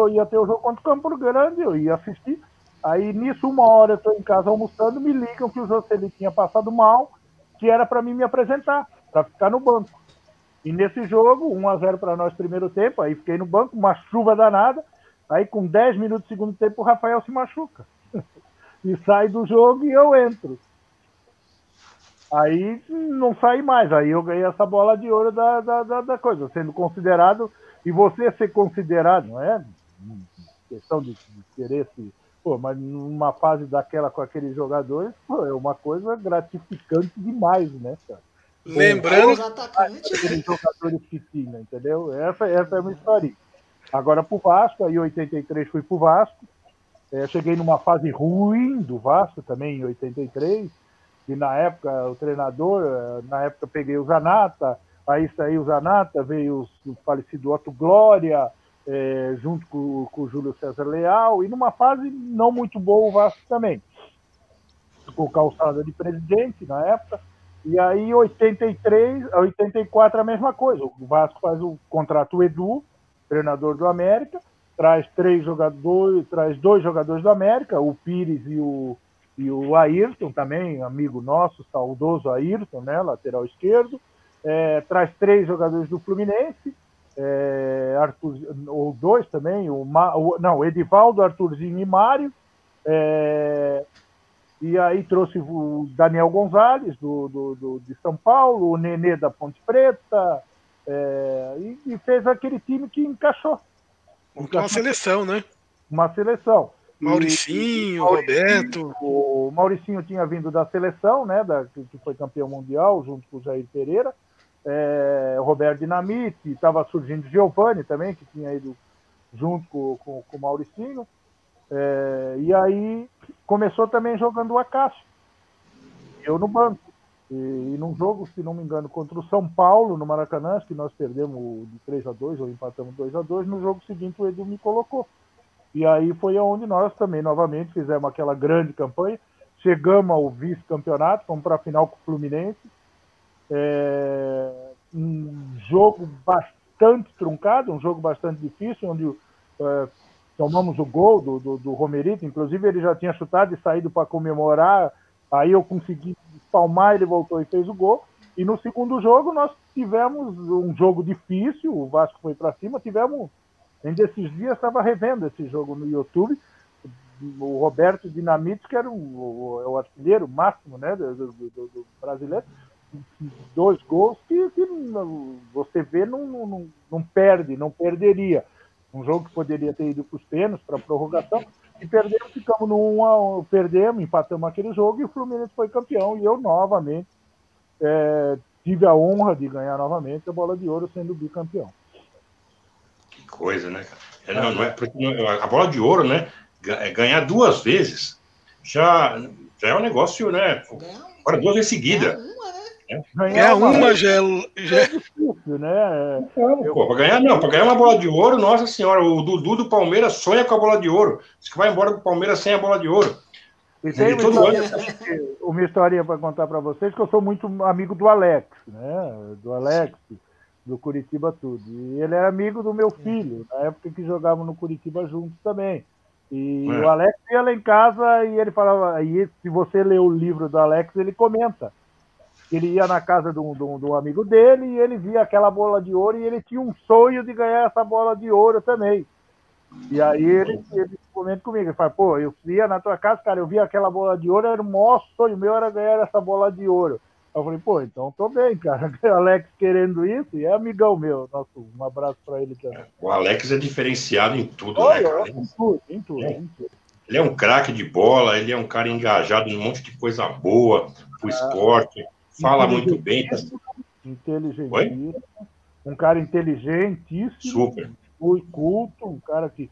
ia ter o jogo contra o Campo Grande, eu ia assistir. Aí nisso, 1 hora eu estou em casa almoçando, me ligam que o Jocely tinha passado mal que era para mim me apresentar, para ficar no banco. E nesse jogo, 1-0 para nós primeiro tempo, aí fiquei no banco, uma chuva danada, aí com 10 minutos do segundo tempo o Rafael se machuca. E sai do jogo e eu entro. Aí não saí mais, aí eu ganhei essa bola de ouro da coisa, sendo considerado, e você ser considerado, não é questão de querer se... Pô, mas numa fase daquela com aqueles jogadores, pô, é uma coisa gratificante demais, né, cara? Lembrando... Aqueles jogadores que tinha, entendeu? Essa é uma história. Agora pro Vasco, aí em 83 fui pro Vasco, cheguei numa fase ruim do Vasco também em 83, e na época o treinador, na época peguei o Zanata, aí saiu o Zanata, veio o falecido Otto Glória, junto com o Júlio César Leal, e numa fase não muito boa o Vasco também. Ficou Calçada de presidente na época, e aí 84 a mesma coisa, o Vasco faz o contrato o Edu, treinador do América, traz dois jogadores do América, o Pires e o Ayrton também, amigo nosso, saudoso Ayrton, né, lateral esquerdo, traz 3 jogadores do Fluminense, ou 2 também, o Edivaldo, Arthurzinho e Mário, e aí trouxe o Daniel Gonzalez de São Paulo, o Nenê da Ponte Preta, e fez aquele time que encaixou. Uma seleção, né? Uma seleção. Mauricinho, Roberto. O Mauricinho tinha vindo da seleção, né? Que foi campeão mundial, junto com o Jair Pereira. O Roberto Dinamite, estava surgindo o Giovani também, que tinha ido junto com o Mauricinho. E aí começou também jogando o Acácio. Eu no banco. E num jogo, se não me engano, contra o São Paulo, no Maracanã, acho que nós perdemos de 3-2 ou empatamos 2-2, no jogo seguinte o Edu me colocou. E aí foi onde nós também, novamente, fizemos aquela grande campanha, chegamos ao vice-campeonato, fomos para a final com o Fluminense, um jogo bastante truncado, um jogo bastante difícil, onde tomamos o gol do Romerito, inclusive ele já tinha chutado e saído para comemorar, aí eu consegui espalmar, ele voltou e fez o gol. E no segundo jogo nós tivemos um jogo difícil, o Vasco foi para cima, ainda esses dias estava revendo esse jogo no YouTube, o Roberto Dinamite, que era o artilheiro máximo, né, do brasileiro, 2 gols que você vê não perde, não perderia. Um jogo que poderia ter ido para os pênaltis, para a prorrogação, e ficamos no 1-1, perdemos, empatamos aquele jogo e o Fluminense foi campeão. E eu novamente tive a honra de ganhar novamente a bola de ouro sendo bicampeão. Que coisa, né, cara? Não é, a bola de ouro, né? Ganhar 2 vezes já é um negócio, né? Agora 2 vezes seguida. Ganhar uma já é difícil, né? Para ganhar uma bola de ouro, nossa senhora, o Dudu do Palmeiras sonha com a bola de ouro. Diz que vai embora do Palmeiras sem a bola de ouro. E tem uma história para contar para vocês, que eu sou muito amigo do Alex, né? Do Alex, do Curitiba tudo. E ele era amigo do meu filho, na época que jogavam no Curitiba juntos também. E o Alex ia lá em casa e ele falava, e se você ler o livro do Alex, ele comenta. Ele ia na casa de um amigo dele e ele via aquela bola de ouro e ele tinha um sonho de ganhar essa bola de ouro também. E aí ele comenta comigo, ele fala, pô, eu ia na tua casa, cara, eu via aquela bola de ouro, era o maior sonho meu, era ganhar essa bola de ouro. Eu falei, pô, então tô bem, cara. O Alex querendo isso, e é amigão meu. Um abraço pra ele também. O Alex é diferenciado em tudo, né, cara? Em tudo. Ele é um craque de bola, ele é um cara engajado em um monte de coisa boa pro esporte. Fala muito bem. Inteligentíssimo. Um cara inteligentíssimo. Super. Muito culto, um cara que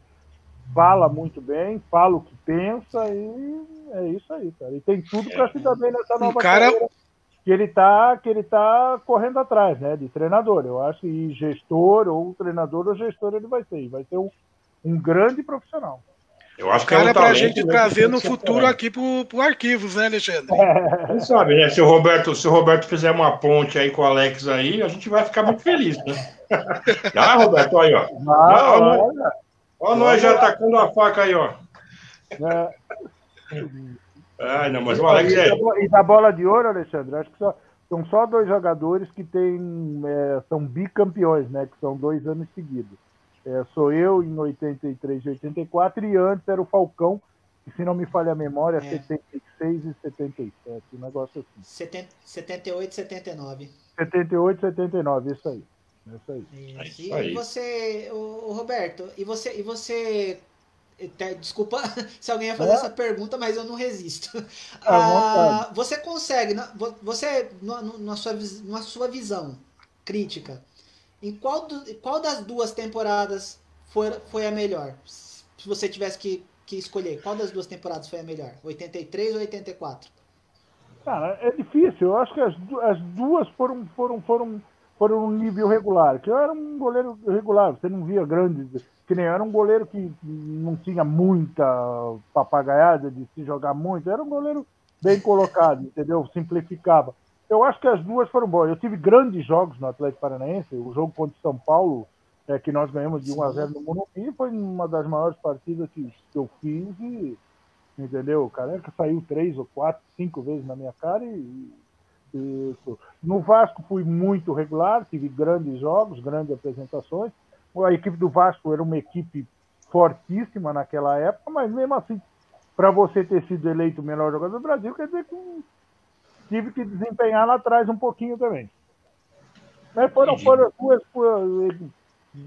fala muito bem, fala o que pensa e é isso aí, cara. E tem tudo para se dar bem nessa nova carreira que ele tá correndo atrás, né? De treinador. Eu acho que gestor, ou treinador ou gestor ele vai ser. Vai ser um grande profissional. Eu acho que cara, pra gente trazer no futuro aqui pro Arquivos, né, Alexandre? Quem sabe, né? Se o Roberto fizer uma ponte aí com o Alex aí, a gente vai ficar muito feliz, né? Roberto, aí, ó. Ó, nós já atacando a faca aí, ó. Não, mas o Alex E da bola de ouro, Alexandre, acho que São só 2 jogadores que são bicampeões, né? Que são 2 anos seguidos. Sou eu em 83 e 84, e antes era o Falcão, que, se não me falha a memória, 76 e 77, um negócio assim. 78 e 79. 78 e 79, isso aí. Isso aí. E você, o Roberto, e você desculpa se alguém ia fazer essa pergunta, mas eu não resisto. Você consegue, na sua visão crítica, em qual das 2 temporadas foi a melhor? Se você tivesse que escolher, qual das 2 temporadas foi a melhor? 83 ou 84? Cara, é difícil. Eu acho que as duas foram um nível regular. Que eu era um goleiro regular, você não via grandes. Que nem eu era um goleiro que não tinha muita papagaiada de se jogar muito. Era um goleiro bem colocado, entendeu? Simplificava. Eu acho que as duas foram boas. Eu tive grandes jogos no Atlético Paranaense. O jogo contra o São Paulo, que nós ganhamos de 1-0 no Morumbi, foi uma das maiores partidas que eu fiz. Entendeu? O cara que saiu 3 ou 4, 5 vezes na minha cara isso. No Vasco fui muito regular, tive grandes jogos, grandes apresentações. A equipe do Vasco era uma equipe fortíssima naquela época, mas mesmo assim, para você ter sido eleito o melhor jogador do Brasil, quer dizer que tive que desempenhar lá atrás um pouquinho também. Mas foram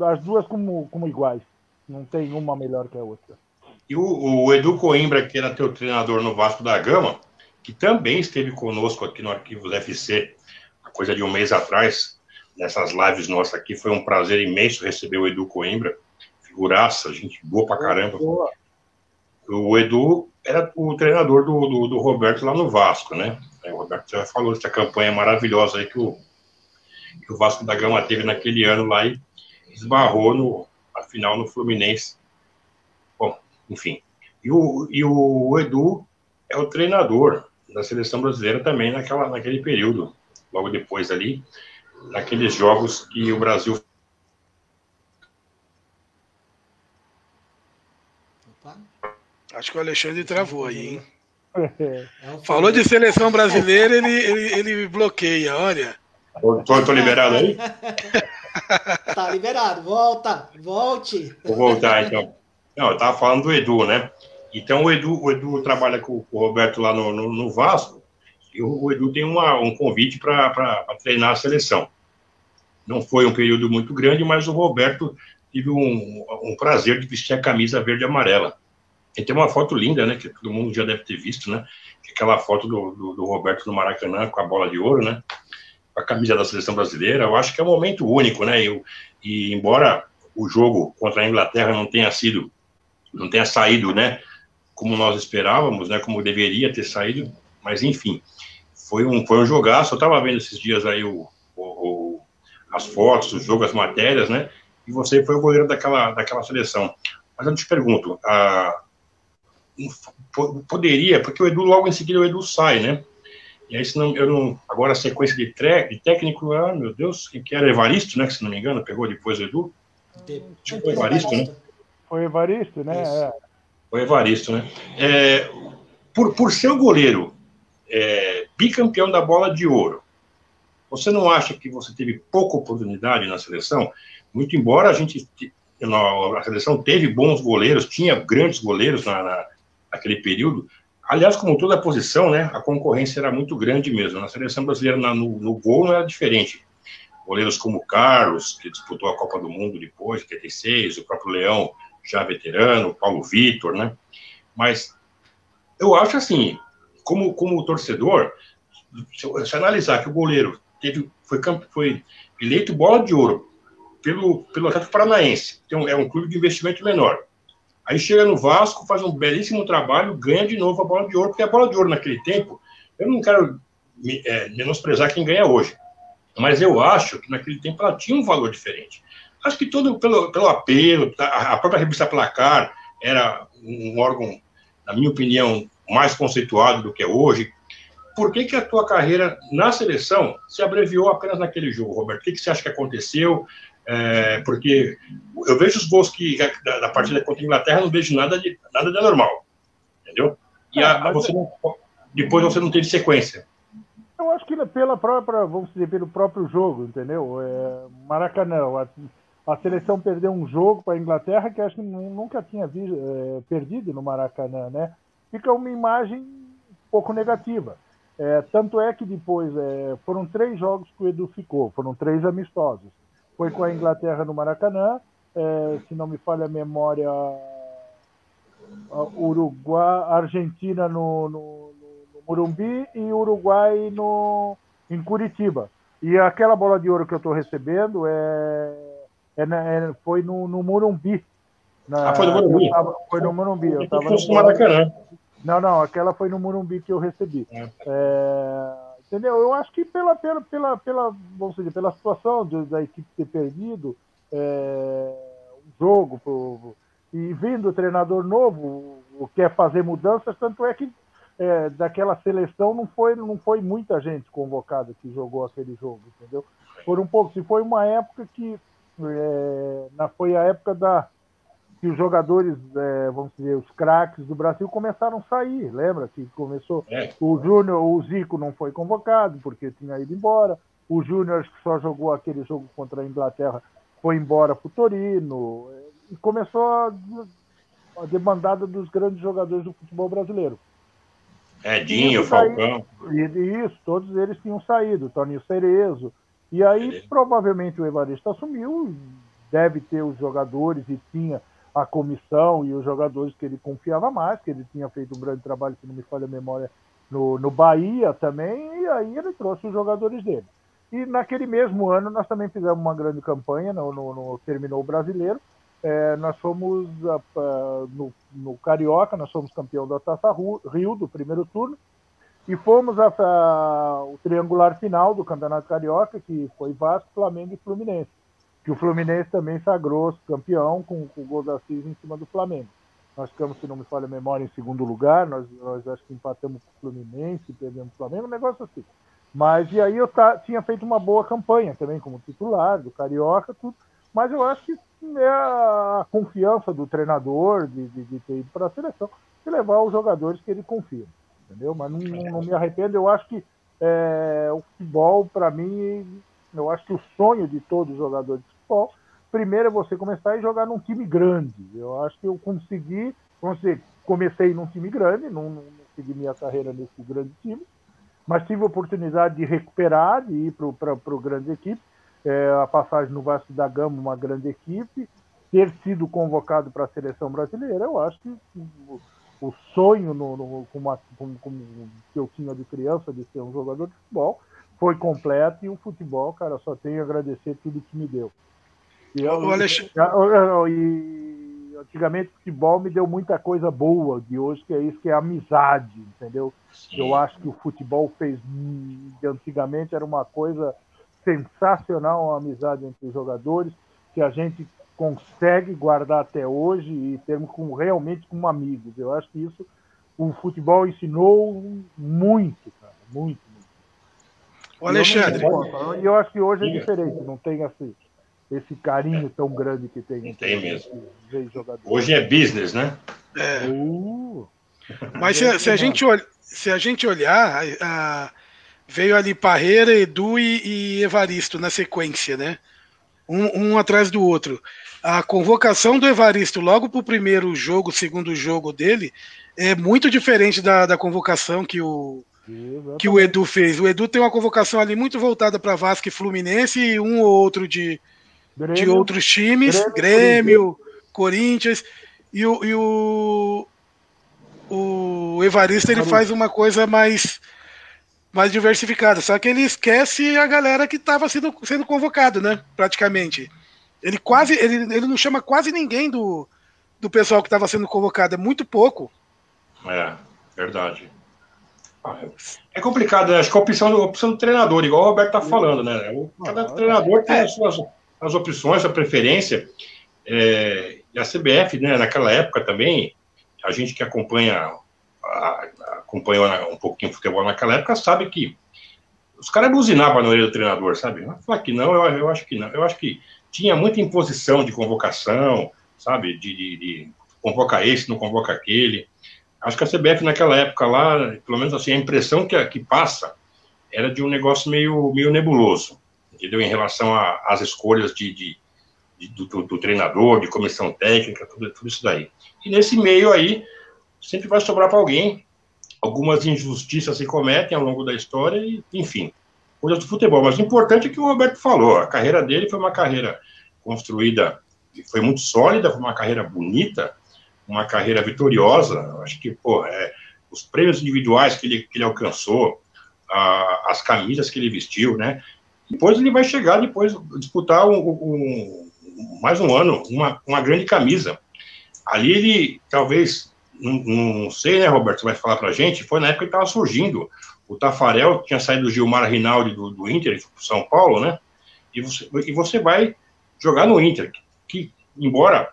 as duas como iguais. Não tem uma melhor que a outra. E o Edu Coimbra, que era teu treinador no Vasco da Gama, que também esteve conosco aqui no Arquivos FC, coisa de um mês atrás, nessas lives nossas aqui, foi um prazer imenso receber o Edu Coimbra, figuraça, gente boa pra caramba. Boa. O Edu era o treinador do Roberto lá no Vasco, né? O Roberto já falou dessa campanha maravilhosa aí que o Vasco da Gama teve naquele ano lá e esbarrou na final no Fluminense. Bom, enfim. E o Edu é o treinador da seleção brasileira também naquele período, logo depois ali, naqueles jogos que o Brasil... Opa. Acho que o Alexandre travou aí, hein? Falou de seleção brasileira, ele bloqueia, olha. Tô liberado aí? Tá liberado, volte. Vou voltar, então. Não, eu tava falando do Edu, né? Então, o Edu trabalha com o Roberto lá no Vasco, e o Edu tem um convite para treinar a seleção. Não foi um período muito grande, mas o Roberto teve um prazer de vestir a camisa verde e amarela. E tem uma foto linda, né, que todo mundo já deve ter visto, né? Aquela foto do Roberto no Maracanã com a bola de ouro, né? Com a camisa da seleção brasileira. Eu acho que é um momento único, né? E embora o jogo contra a Inglaterra não tenha saído, né, como nós esperávamos, né, como deveria ter saído, mas enfim, foi um jogaço. Eu estava vendo esses dias aí as fotos, o jogo, as matérias, né, e você foi o goleiro daquela seleção. Mas eu te pergunto, poderia, porque o Edu logo em seguida o Edu sai, né, e aí agora a sequência de técnico, meu Deus, que era Evaristo, né, que se não me engano, pegou depois o Edu? Foi Evaristo, né? Foi Evaristo, né? Foi Evaristo, né? Por ser o goleiro bicampeão da bola de ouro, você não acha que você teve pouca oportunidade na seleção? Muito embora a seleção teve bons goleiros, tinha grandes goleiros naquele período. Aliás, como toda a posição, né, a concorrência era muito grande mesmo. Na seleção brasileira, no gol, não era diferente. Goleiros como o Carlos, que disputou a Copa do Mundo depois, de 86, o próprio Leão, já veterano, o Paulo Vitor, né? Mas eu acho assim, como torcedor, se analisar que o goleiro foi eleito bola de ouro pelo Atlético Paranaense, então é um clube de investimento menor. Aí chega no Vasco, faz um belíssimo trabalho, ganha de novo a bola de ouro, porque a bola de ouro naquele tempo, eu não quero menosprezar quem ganha hoje, mas eu acho que naquele tempo ela tinha um valor diferente. Acho que todo pelo apelo, a própria revista Placar era um órgão, na minha opinião, mais conceituado do que é hoje. Por que a tua carreira na seleção se abreviou apenas naquele jogo, Roberto? O que você acha que aconteceu? Porque eu vejo os gols da partida contra a Inglaterra, não vejo nada de anormal, entendeu? E depois você não teve sequência. Eu acho que pela própria, vamos dizer, pelo próprio jogo, entendeu? Maracanã, a seleção perdeu um jogo para a Inglaterra que acho que nunca tinha perdido no Maracanã, né? Fica uma imagem um pouco negativa. Tanto é que depois foram 3 jogos que o Edu ficou, foram 3 amistosos. Foi com a Inglaterra no Maracanã, se não me falha a memória, Uruguai, Argentina no Morumbi e Uruguai em Curitiba. E aquela bola de ouro que eu estou recebendo foi no Morumbi. Foi no Morumbi? Foi no Morumbi. Eu estava no Maracanã. Não, aquela foi no Morumbi que eu recebi. Entendeu? Eu acho que vamos dizer, pela situação da equipe ter perdido um jogo e vindo o treinador novo, quer fazer mudanças, tanto é que daquela seleção não foi muita gente convocada que jogou aquele jogo, entendeu? Foram poucos. E foi uma época que foi a época que os jogadores, vamos dizer, os craques do Brasil começaram a sair. Lembra que começou o Júnior, o Zico não foi convocado porque tinha ido embora. O Júnior, que só jogou aquele jogo contra a Inglaterra, foi embora para o Torino. E começou a demandada dos grandes jogadores do futebol brasileiro. Edinho, Falcão. Isso, todos eles tinham saído, Toninho Cerezo. E aí, provavelmente, o Evaristo assumiu, deve ter os jogadores, e tinha a comissão e os jogadores que ele confiava mais, que ele tinha feito um grande trabalho, se não me falha a memória, no Bahia também, e aí ele trouxe os jogadores dele. E naquele mesmo ano, nós também fizemos uma grande campanha, terminou o Brasileiro, nós fomos no Carioca, nós fomos campeão da Taça Rio, do primeiro turno, e fomos o triangular final do Campeonato Carioca, que foi Vasco, Flamengo e Fluminense, que o Fluminense também sagrou campeão com o gol da Assis em cima do Flamengo. Nós ficamos, se não me falha a memória, em segundo lugar, nós acho que empatamos com o Fluminense, perdemos o Flamengo, um negócio assim. Mas, e aí eu tinha feito uma boa campanha também, como titular do Carioca, tudo, mas eu acho que é a confiança do treinador de ter ido para a seleção, de levar os jogadores que ele confia, entendeu? Mas não me arrependo, eu acho que o futebol, para mim, eu acho que o sonho de todo jogador de futebol, primeiro é você começar a jogar num time grande. Eu acho que eu consegui, comecei num time grande, não segui minha carreira nesse grande time, mas tive a oportunidade de recuperar, de ir para grande equipe, a passagem no Vasco da Gama, uma grande equipe, ter sido convocado para a seleção brasileira. Eu acho que o sonho que eu tinha de criança de ser um jogador de futebol foi completo, e o futebol, cara, só tenho a agradecer tudo que me deu. E antigamente o futebol me deu muita coisa boa, de hoje que é isso, que é amizade, entendeu? Sim. Eu acho que o futebol de antigamente era uma coisa sensacional, uma amizade entre os jogadores, que a gente consegue guardar até hoje e termos realmente como amigos. Eu acho que isso o futebol ensinou muito, cara, muito. O Alexandre. E eu acho que hoje é diferente, não tem esse carinho tão grande que tem. Não tem mesmo. Hoje é business, né? Mas se a gente olhar, veio ali Parreira, Edu e Evaristo na sequência, né? Um atrás do outro. A convocação do Evaristo logo para o primeiro jogo, segundo jogo dele, é muito diferente da convocação que o Edu fez. O Edu tem uma convocação ali muito voltada para Vasco e Fluminense, e um ou outro de outros times, Grêmio, Corinthians, e o Evaristo ele faz uma coisa mais diversificada, só que ele esquece a galera que estava sendo convocado, né? Praticamente. Ele não chama quase ninguém do pessoal que estava sendo convocado, é muito pouco. Verdade. É complicado, acho que a opção do treinador, igual o Roberto está falando, né? Cada treinador tem as opções, a preferência. E a CBF, né, naquela época também, a gente que acompanhou um pouquinho o futebol naquela época, sabe que os caras buzinavam na orelha do treinador, sabe? Falar que não, eu acho que não. Eu acho que tinha muita imposição de convocação, sabe? De convocar esse, não convoca aquele. Acho que a CBF naquela época lá, pelo menos assim, a impressão que passa era de um negócio meio nebuloso, entendeu? Em relação às escolhas do treinador, de comissão técnica, tudo isso daí. E nesse meio aí, sempre vai sobrar para alguém. Algumas injustiças se cometem ao longo da história, e, enfim, coisas do futebol. Mas o importante é que o Roberto falou, a carreira dele foi uma carreira construída, foi muito sólida, foi uma carreira bonita, uma carreira vitoriosa. Acho que, os prêmios individuais que ele alcançou, as camisas que ele vestiu, né? Depois ele vai chegar, disputar mais um ano, uma grande camisa. Ali ele, talvez, não sei, né, Roberto, você vai falar pra gente, foi na época que estava surgindo. O Taffarel tinha saído do Gilmar Rinaldi do Inter, pro São Paulo, né? E você vai jogar no Inter, que embora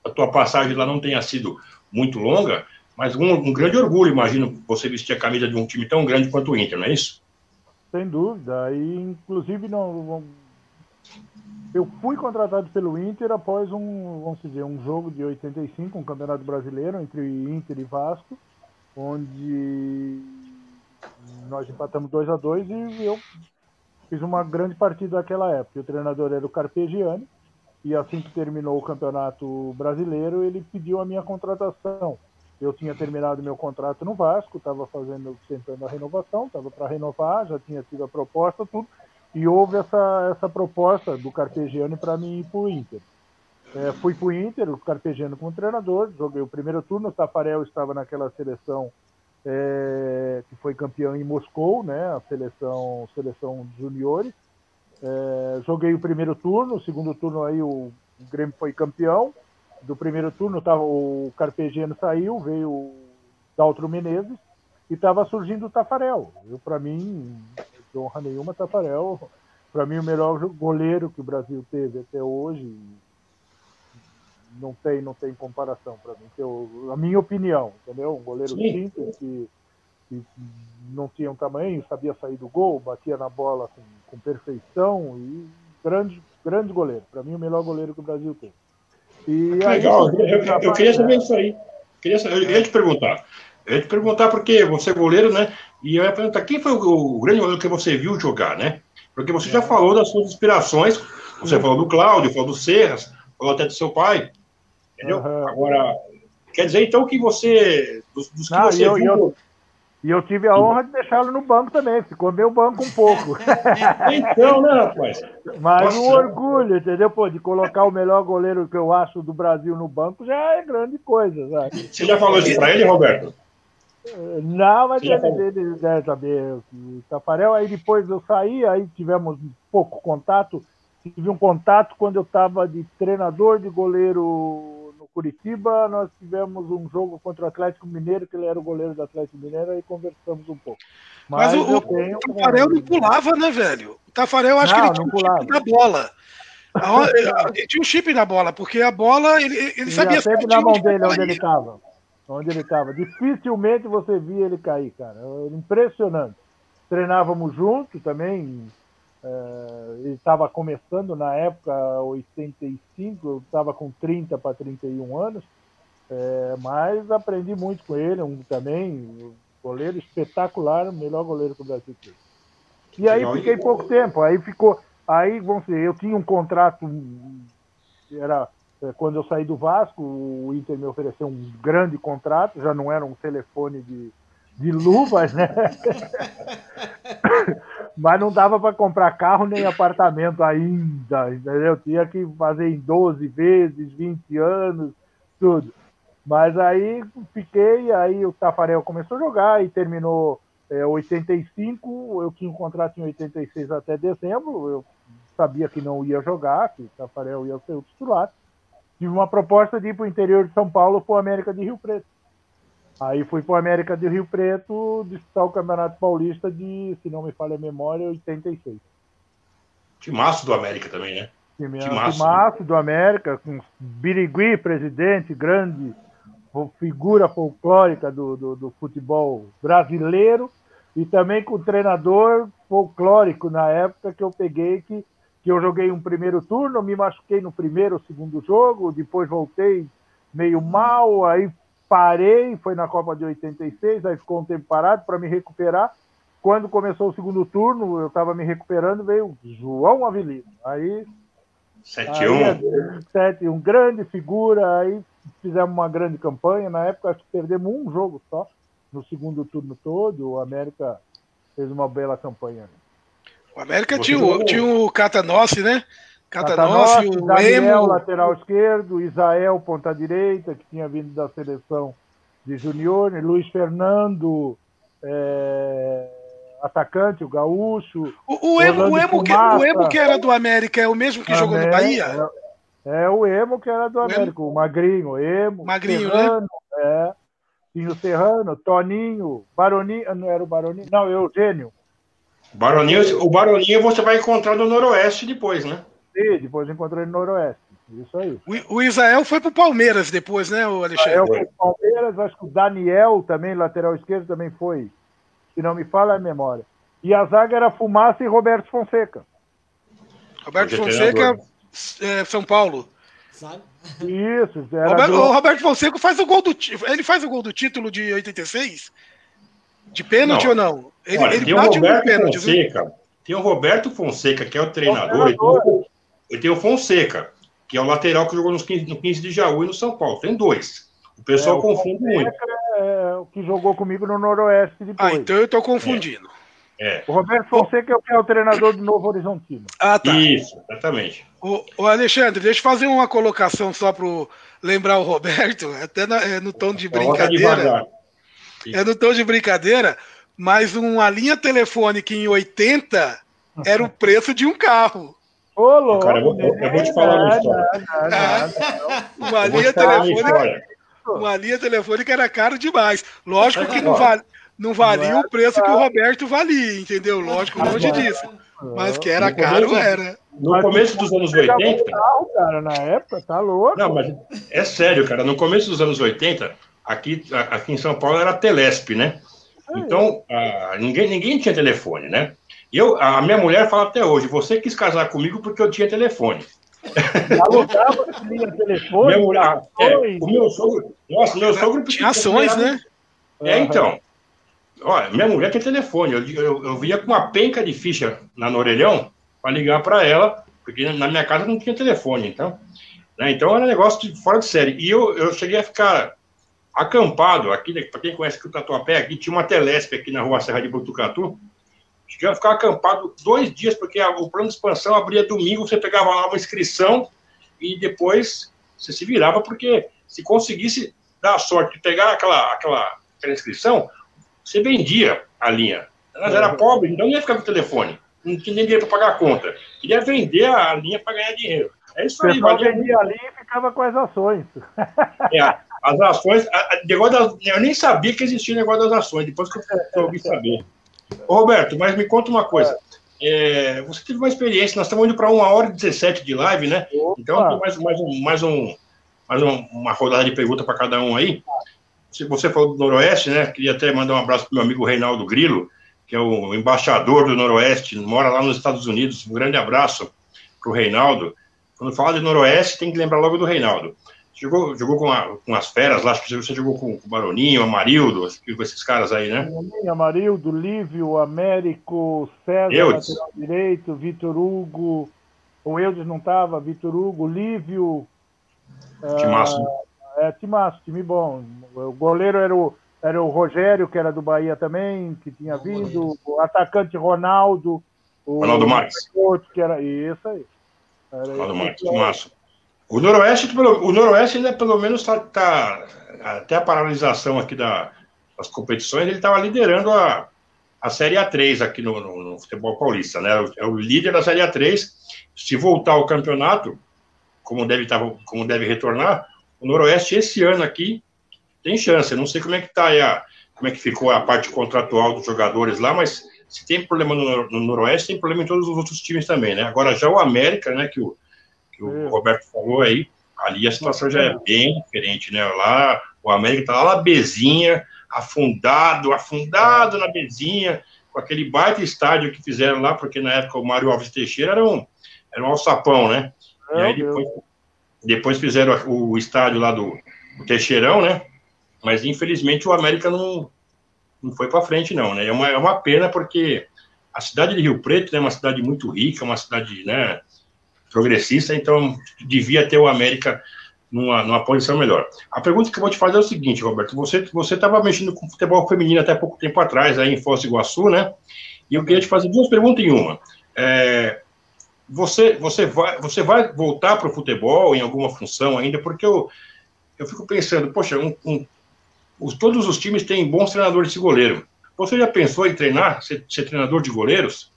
a tua passagem lá não tenha sido muito longa, mas um grande orgulho, imagino, você vestir a camisa de um time tão grande quanto o Inter, não é isso? Sem dúvida. E, inclusive, eu fui contratado pelo Inter após um jogo de 85, um campeonato brasileiro entre Inter e Vasco, onde nós empatamos 2-2 e eu fiz uma grande partida naquela época. O treinador era o Carpegiani, e assim que terminou o campeonato brasileiro, ele pediu a minha contratação. Eu tinha terminado meu contrato no Vasco, estava tentando a renovação, estava para renovar, já tinha tido a proposta, tudo, e houve essa proposta do Carpegiani para mim ir para o Inter. Fui para o Inter, o Carpegiani como treinador, joguei o primeiro turno, o Taffarel estava naquela seleção que foi campeão em Moscou, né, a seleção juniores. Joguei o primeiro turno, o segundo turno aí o Grêmio foi campeão. Do primeiro turno o Carpegiani saiu, veio o Daltro Menezes e estava surgindo o Taffarel. Para mim, de honra nenhuma, Taffarel, para mim o melhor goleiro que o Brasil teve até hoje, não tem comparação para mim. A minha opinião, entendeu? Um goleiro simples que não tinha um tamanho, sabia sair do gol, batia na bola com perfeição e grande goleiro. Para mim, o melhor goleiro que o Brasil teve. E aí, legal, eu queria saber isso aí. Eu ia te perguntar porque você é goleiro, né? E eu ia perguntar quem foi o grande goleiro que você viu jogar, né? Porque você já falou das suas inspirações, você falou do Cláudio, falou do Serras, falou até do seu pai, entendeu? Agora, quer dizer então que você, dos que você viu... E eu tive a honra de deixá-lo no banco também, ficou meu banco um pouco. Então, né, rapaz? Mas um orgulho, entendeu? Pô, de colocar o melhor goleiro que eu acho do Brasil no banco já é grande coisa, sabe? Você já falou isso pra ele, Roberto? Não, mas ele deve saber. O Taffarel, aí depois eu saí, aí tivemos pouco contato. Tive um contato quando eu estava de treinador de goleiro no Curitiba. Nós tivemos um jogo contra o Atlético Mineiro, que ele era o goleiro do Atlético Mineiro, aí conversamos um pouco. Mas o Taffarel não pulava, né, velho? O Taffarel, acho que ele tinha um chip na bola. Ele tinha um chip na bola, porque a bola, ele sabia sempre na mão dele onde ele estava. Dificilmente você via ele cair, cara. Impressionante. Treinávamos juntos também. Ele estava começando na época, 85, eu estava com 30 para 31 anos, mas aprendi muito com ele, um goleiro espetacular, o melhor goleiro que o Brasil teve. E aí fiquei pouco tempo, vamos dizer, eu tinha um contrato, quando eu saí do Vasco, o Inter me ofereceu um grande contrato, já não era um telefone de luvas, né? Mas não dava para comprar carro nem apartamento ainda, entendeu? Tinha que fazer em 12 vezes, 20 anos, tudo. Mas aí aí o Taffarel começou a jogar e terminou 85, eu tinha um contrato em 86 até dezembro, eu sabia que não ia jogar, que o Taffarel ia ser o titular. Tive uma proposta de ir para o interior de São Paulo, para o América de Rio Preto. Aí fui para o América de Rio Preto disputar o Campeonato Paulista de, se não me falha a memória, 86. Timaço do América também, né? Timaço do América, com Birigui, presidente, grande figura folclórica do futebol brasileiro, e também com o treinador folclórico na época que eu peguei, que eu joguei um primeiro turno, me machuquei no primeiro ou segundo jogo, depois voltei meio mal, aí parei, foi na Copa de 86, aí ficou um tempo parado para me recuperar, quando começou o segundo turno, eu estava me recuperando, veio o João Avelino. Aí 7-1. 7-1, grande figura, aí fizemos uma grande campanha. Na época, acho que perdemos um jogo só, no segundo turno todo. O América fez uma bela campanha. O América tinha o Catanossi, né? Catanossi, o Daniel, Emo, lateral esquerdo, Isael, ponta direita, que tinha vindo da seleção de junior, Luiz Fernando, atacante, o gaúcho. O Emo que era do América é o mesmo que jogou no Bahia? É o Emo que era do América, o Magrinho, Magrinho, Serrano, né? Tinha o Serrano, Toninho, Baroninho, não era o Baroninho, não, Eugênio. O Baroninho você vai encontrar no Noroeste depois, né? Sim, depois encontrei no Noroeste. Isso aí. O Isael foi pro Palmeiras depois, né, o Alexandre? Isael foi pro Palmeiras, acho que o Daniel também, lateral esquerdo, também foi, se não me falha a memória. E a zaga era Fumaça e Roberto Fonseca. Roberto Fonseca, São Paulo. Isso. O Roberto Fonseca faz o gol ele faz o gol do título de 86? De pênalti ou não? Ele tem o Roberto Fonseca. Tem o Roberto Fonseca, que é o treinador, e tem o Fonseca, que é o lateral que jogou no 15 de Jaú e no São Paulo. Tem dois. O pessoal confunde muito. É o que jogou comigo no Noroeste depois. Então eu tô confundindo. O Roberto Fonseca é o treinador do Novo Horizontino. Tá. Isso, exatamente. O Alexandre, deixa eu fazer uma colocação só para lembrar o Roberto, até no tom de brincadeira. É no tom de brincadeira, mas uma linha telefônica em 80 era o preço de um carro. Ô, louco! Cara, eu vou te falar uma história. Uma linha telefônica era caro demais. Lógico que não valia o preço que o Roberto valia, entendeu? Lógico, longe disso. Mas que era caro, era. No começo dos anos 80... Cara, na época, tá louco. Não, mas é sério, cara. No começo dos anos 80, aqui em São Paulo era a Telesp, né? Então, ninguém tinha telefone, né? E a minha mulher fala até hoje, você quis casar comigo porque eu tinha telefone. Alugava tinha telefone? O meu sogro... Nossa, meu sogro... Tinha ações, né? Então... Olha, minha mulher tem telefone. Eu via com uma penca de ficha no orelhão para ligar para ela, porque na minha casa não tinha telefone. Então era um negócio fora de série. E eu cheguei a ficar acampado aqui, para quem conhece o Tatuapé, aqui tinha uma Telesp aqui na rua Serra de Botucatu. Cheguei a ficar acampado 2 dias, porque o plano de expansão abria domingo, você pegava lá uma inscrição e depois você se virava, porque se conseguisse dar a sorte de pegar aquela inscrição, você vendia a linha. Ela era pobre, então não ia ficar com o telefone. Não tinha nem dinheiro para pagar a conta. Queria vender a linha para ganhar dinheiro. É isso aí. Vendia a linha e ficava com as ações. As ações... eu nem sabia que existia o negócio das ações, depois que eu ouvi saber. Ô, Roberto, mas me conta uma coisa. Você teve uma experiência, nós estamos indo para 1h17 de live, né? Opa. Então, mais uma rodada de pergunta para cada um aí. Você falou do Noroeste, né? Queria até mandar um abraço para o meu amigo Reinaldo Grilo, que é o embaixador do Noroeste, mora lá nos Estados Unidos. Um grande abraço para o Reinaldo. Quando fala de Noroeste, tem que lembrar logo do Reinaldo. Jogou com as feras lá, acho que você jogou com o Baroninho, Amarildo, com esses caras aí, né? Amarildo, Lívio, Américo, César, lateral direito, Vitor Hugo, o Eudes não estava, Vitor Hugo, Lívio... Timaço. Timaço, time bom. O goleiro era o Rogério, que era do Bahia também, que tinha vindo. O atacante Ronaldo. Ronaldo Marques. Que era isso aí. Ronaldo Marques, Timaço. O Noroeste ainda pelo menos tá até a paralisação aqui das competições, ele estava liderando a Série A3 aqui no futebol paulista, né? É o líder da Série A3. Se voltar ao campeonato, como deve retornar, o Noroeste esse ano aqui tem chance. Eu não sei como é que tá aí como é que ficou a parte contratual dos jogadores lá, mas se tem problema no Noroeste, tem problema em todos os outros times também, né? Agora já o América, né, que o Roberto falou aí, ali a situação já é bem diferente, né? Lá o América tá lá na Bezinha, afundado na Bezinha, com aquele baita estádio que fizeram lá, porque na época o Mário Alves Teixeira era um alçapão, né? E aí depois fizeram o estádio lá do Teixeirão, né? Mas infelizmente o América não não foi para frente, não, né? É uma pena, porque a cidade de Rio Preto é uma cidade muito rica, uma cidade, né, progressista, então devia ter o América numa posição melhor. A pergunta que eu vou te fazer é o seguinte, Roberto, você estava mexendo com futebol feminino até pouco tempo atrás, aí em Foz do Iguaçu, né? E eu queria te fazer duas perguntas em uma. Você vai voltar para o futebol em alguma função ainda? Porque eu fico pensando, poxa, todos os times têm bons treinadores de goleiro. Você já pensou em treinar, ser treinador de goleiros?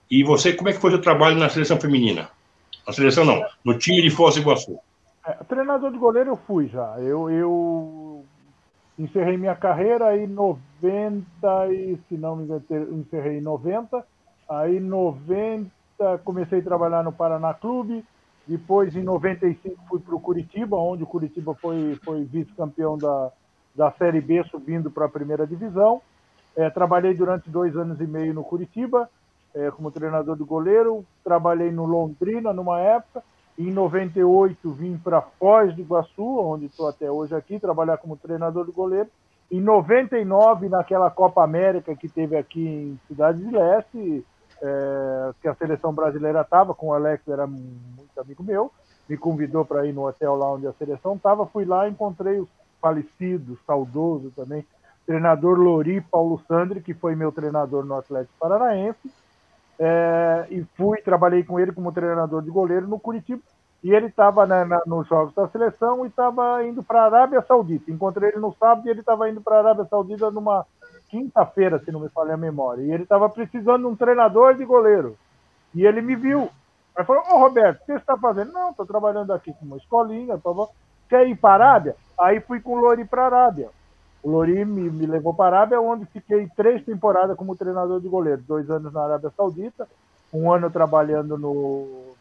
E você, como é que foi o seu trabalho na seleção feminina? Na seleção não, no time de Foz do Iguaçu. Treinador de goleiro eu fui já. Eu encerrei minha carreira aí em 90, e se não me engano, encerrei em 90. Aí em 90 comecei a trabalhar no Paraná Clube. Depois, em 95, fui para o Curitiba, onde o Curitiba foi vice-campeão da Série B, subindo para a primeira divisão. Trabalhei durante 2 anos e meio no Curitiba, como treinador de goleiro. Trabalhei no Londrina numa época. Em 98, vim para Foz do Iguaçu, onde estou até hoje aqui, trabalhar como treinador de goleiro. Em 99, naquela Copa América que teve aqui em Cidade de Leste, que a seleção brasileira estava, com o Alex, era muito amigo meu, me convidou para ir no hotel lá onde a seleção estava, fui lá e encontrei os falecidos, saudoso também, treinador Lori Paulo Sandri, que foi meu treinador no Atlético Paranaense, e trabalhei com ele como treinador de goleiro no Curitiba, e ele estava nos jogos da seleção e estava indo para a Arábia Saudita. Encontrei ele no sábado e ele estava indo para a Arábia Saudita numa quinta-feira, se não me falha a memória, e ele estava precisando de um treinador de goleiro, e ele me viu, aí falou: ô Roberto, o que você está fazendo? Não, estou trabalhando aqui com uma escolinha, quer ir para a Arábia? Aí fui com o Lori para a Arábia. O Lori me levou para a Arábia, onde fiquei 3 temporadas como treinador de goleiro. 2 anos na Arábia Saudita, 1 ano trabalhando no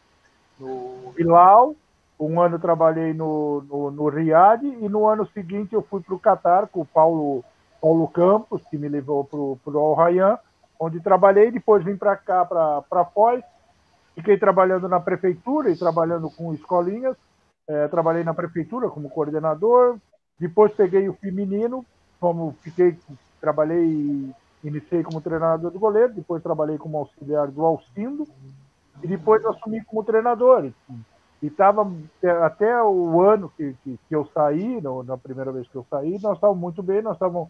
Hilal, 1 ano trabalhei no Riad, e no ano seguinte eu fui para o Catar com o Paulo Campos, que me levou para o Al Rayyan, onde trabalhei. Depois vim para cá, para Foz, fiquei trabalhando na prefeitura e trabalhando com escolinhas. Trabalhei na prefeitura como coordenador. Depois peguei o feminino, iniciei como treinador de goleiro, depois trabalhei como auxiliar do Alcindo, e depois assumi como treinador. E estava, até o ano que eu saí, na primeira vez que eu saí, nós estávamos muito bem, nós estávamos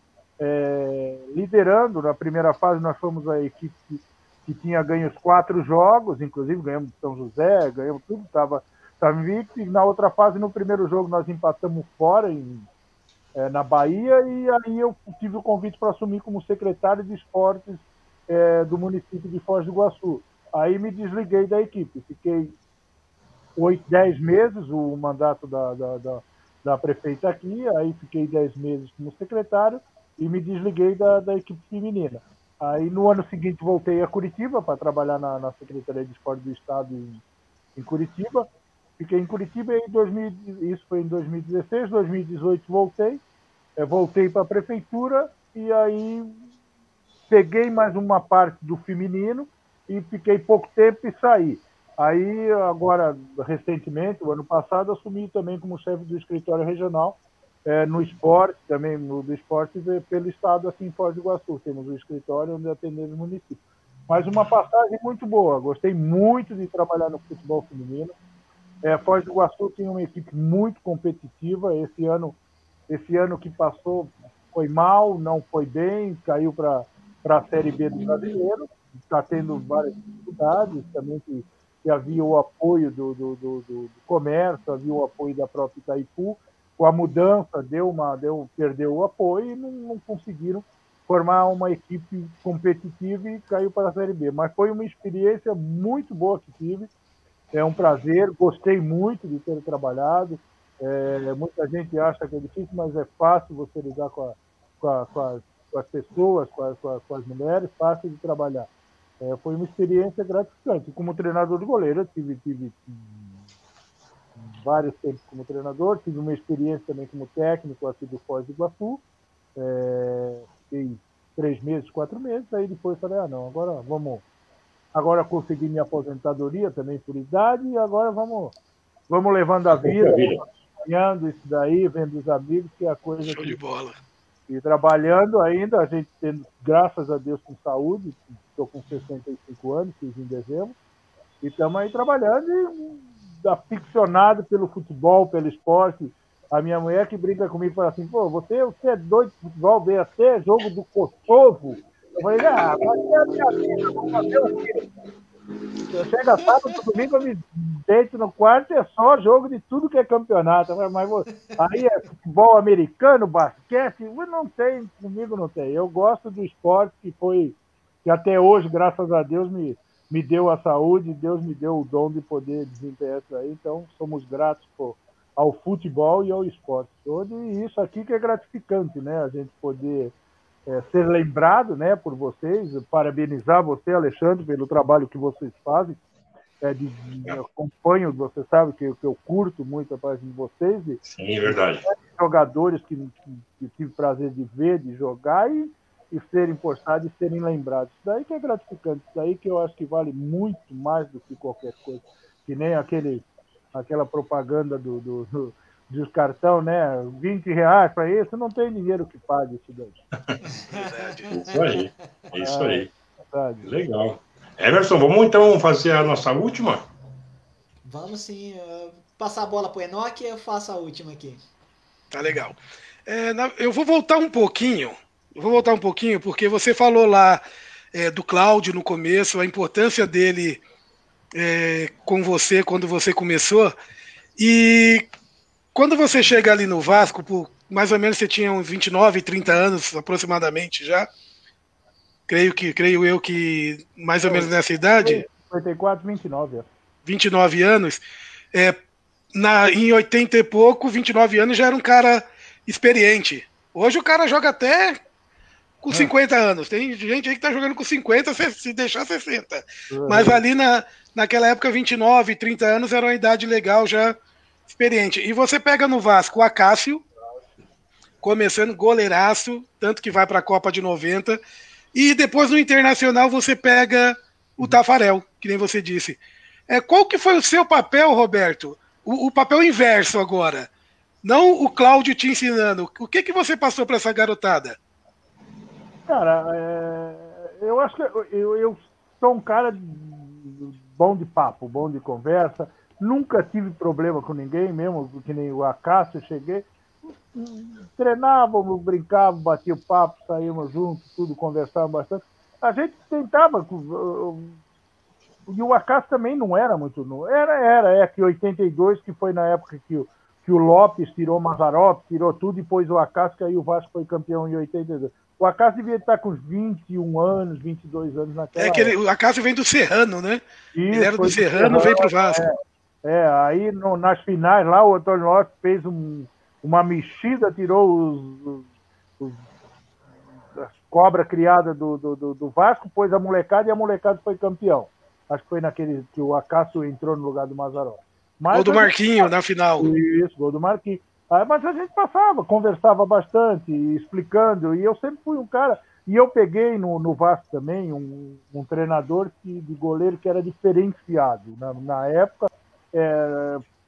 liderando. Na primeira fase nós fomos a equipe que tinha ganho os 4 jogos, inclusive ganhamos São José, ganhamos tudo, estava invicto. E na outra fase, no primeiro jogo, nós empatamos fora, na Bahia, e aí eu tive o convite para assumir como secretário de esportes do município de Foz do Iguaçu. Aí me desliguei da equipe, fiquei 10 meses, o mandato da prefeita aqui, aí fiquei 10 meses como secretário e me desliguei da equipe feminina. Aí no ano seguinte voltei a Curitiba para trabalhar na Secretaria de Esporte do Estado em Curitiba. Fiquei em Curitiba e isso foi em 2016, 2018 voltei para a prefeitura, e aí peguei mais uma parte do feminino e fiquei pouco tempo e saí. Aí agora, recentemente, o ano passado, assumi também como chefe do escritório regional no esporte, também do esporte pelo estado, assim, em Foz do Iguaçu. Temos um escritório onde atendemos o município. Mas uma passagem muito boa, gostei muito de trabalhar no futebol feminino. Foz do Iguaçu tem uma equipe muito competitiva. Esse ano que passou foi mal, não foi bem, caiu para a Série B do Brasileiro, está tendo várias dificuldades, também que havia o apoio do comércio, havia o apoio da própria Itaipu. Com a mudança, perdeu o apoio e não conseguiram formar uma equipe competitiva e caiu para a Série B. Mas foi uma experiência muito boa que tive. É um prazer, gostei muito de ter trabalhado. Muita gente acha que é difícil, mas é fácil você lidar com as pessoas, com as mulheres, fácil de trabalhar. Foi uma experiência gratificante. Como treinador de goleiro, eu tive vários tempos como treinador, tive uma experiência também como técnico aqui do Foz do Iguaçu. Fiquei 3 meses, 4 meses, aí depois falei, não, agora consegui minha aposentadoria também por idade, e agora vamos levando a vida, ganhando isso daí, vendo os amigos, que é a coisa Show de bola. E trabalhando ainda, a gente tendo, graças a Deus, com saúde, estou com 65 anos, fiz em dezembro, e estamos aí trabalhando e aficionado pelo futebol, pelo esporte. A minha mulher que brinca comigo fala assim, pô, você é doido de futebol, vê até jogo do Kosovo. Eu falei, mas é a minha vida, vou fazer o quê? Eu chego a sábado, domingo, eu me deito no quarto, é só jogo de tudo que é campeonato. Eu falei, aí é futebol americano, basquete, não tem, comigo não tem. Eu gosto do esporte que até hoje, graças a Deus, me deu a saúde, Deus me deu o dom de poder desempenhar isso aí, então somos gratos ao futebol e ao esporte todo, e isso aqui que é gratificante, né? A gente poder ser lembrado, né, por vocês, parabenizar você, Alexandre, pelo trabalho que vocês fazem, eu acompanho, você sabe que eu curto muito a página de vocês, sim, é verdade. Jogadores que tive prazer de ver, de jogar e serem postados e serem lembrados. Isso daí que é gratificante, isso daí que eu acho que vale muito mais do que qualquer coisa. Que nem aquela propaganda dos cartão, né? R$20 para isso, não tem dinheiro que pague isso daí. Isso aí, é isso aí. Legal. Emerson, vamos então fazer a nossa última? Vamos sim. Passar a bola para o Enoque e eu faço a última aqui. Tá legal. Eu vou voltar um pouquinho. Porque você falou lá do Cláudio no começo, a importância dele com você quando você começou. E quando você chega ali no Vasco, mais ou menos você tinha uns 29, 30 anos aproximadamente já. Creio eu que mais ou menos nessa idade. 54, 29. 29 anos. Em 80 e pouco, 29 anos já era um cara experiente. Hoje o cara joga até com 50 anos. Tem gente aí que tá jogando com 50, se deixar 60. Mas ali naquela época, 29, 30 anos era uma idade legal, já experiente. E você pega no Vasco o Acácio, começando goleiraço, tanto que vai para a Copa de 90. E depois no Internacional você pega o Tafarel, que nem você disse. Qual que foi o seu papel, Roberto? O papel inverso agora. Não o Cláudio te ensinando. O que você passou para essa garotada? Cara, eu acho que eu sou um cara bom de papo, bom de conversa. Nunca tive problema com ninguém, mesmo que nem o Acácio, cheguei. Treinávamos, brincávamos, batia o papo, saímos juntos, tudo, conversávamos bastante. A gente tentava. E o Acácio também não era muito. Era que 82, que foi na época que o Lopes tirou o Mazzaropi, tirou tudo, e depois o Acácio, que aí o Vasco foi campeão em 82. O Acácio devia estar com uns 21 anos, 22 anos naquela época. O Acácio vem do Serrano, né? Isso, ele era do Serrano, veio pro Vasco. Aí nas finais lá, o Antônio Lopes fez uma mexida, tirou as cobras criadas do Vasco, pôs a molecada e a molecada foi campeão. Acho que foi naquele que o Acácio entrou no lugar do Mazzaropi. Gol do Marquinho na final. Isso, gol do Marquinho. Mas a gente passava, conversava bastante, explicando, e eu sempre fui um cara. E eu peguei no Vasco também um treinador de goleiro que era diferenciado. Na época,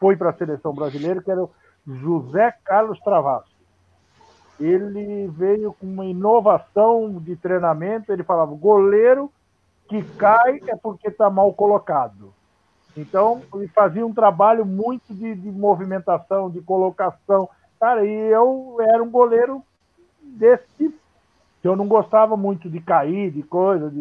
foi para a seleção brasileira, que era o José Carlos Travasso. Ele veio com uma inovação de treinamento, ele falava, goleiro que cai é porque está mal colocado. Então, ele fazia um trabalho muito de movimentação, de colocação. Cara, e eu era um goleiro desse tipo, que eu não gostava muito de cair, de coisa,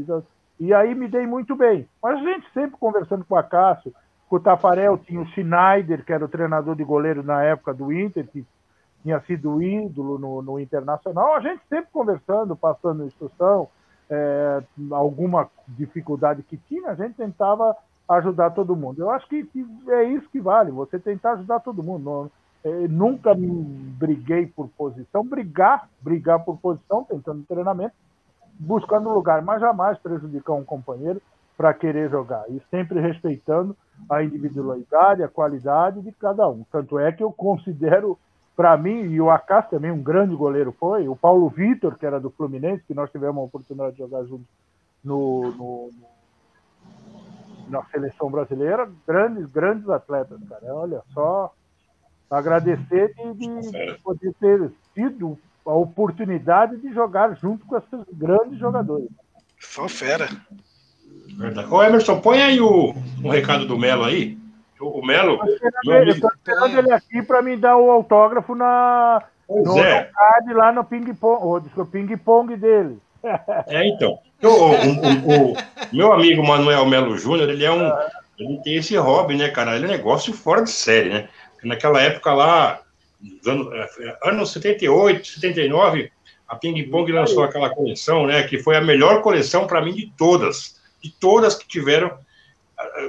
e aí me dei muito bem. Mas a gente sempre conversando com a Cássio, com o Tafarel, tinha o Schneider, que era o treinador de goleiro na época do Inter, que tinha sido ídolo no Internacional, a gente sempre conversando, passando instrução, alguma dificuldade que tinha, a gente tentava ajudar todo mundo. Eu acho que é isso que vale, você tentar ajudar todo mundo. Nunca me briguei por posição, brigar por posição, tentando treinamento, buscando lugar, mas jamais prejudicar um companheiro para querer jogar. E sempre respeitando a individualidade, a qualidade de cada um. Tanto é que eu considero, para mim, e o Acácio também, um grande goleiro foi, o Paulo Vitor, que era do Fluminense, que nós tivemos a oportunidade de jogar juntos na seleção brasileira, grandes atletas, cara. Olha, só agradecer de poder ter sido a oportunidade de jogar junto com esses grandes jogadores. Só fera. Verdade. Ô, Emerson, põe aí um recado do Melo aí. O Melo. Eu estou esperando ele aqui para me dar o autógrafo no card lá no ping-pong dele. Então. O meu amigo Manuel Melo Júnior, ele tem esse hobby, né, cara? Ele é um negócio fora de série, né? Naquela época lá, anos 78, 79, a Ping Pong lançou aquela coleção, né? Que foi a melhor coleção para mim de todas. De todas que tiveram.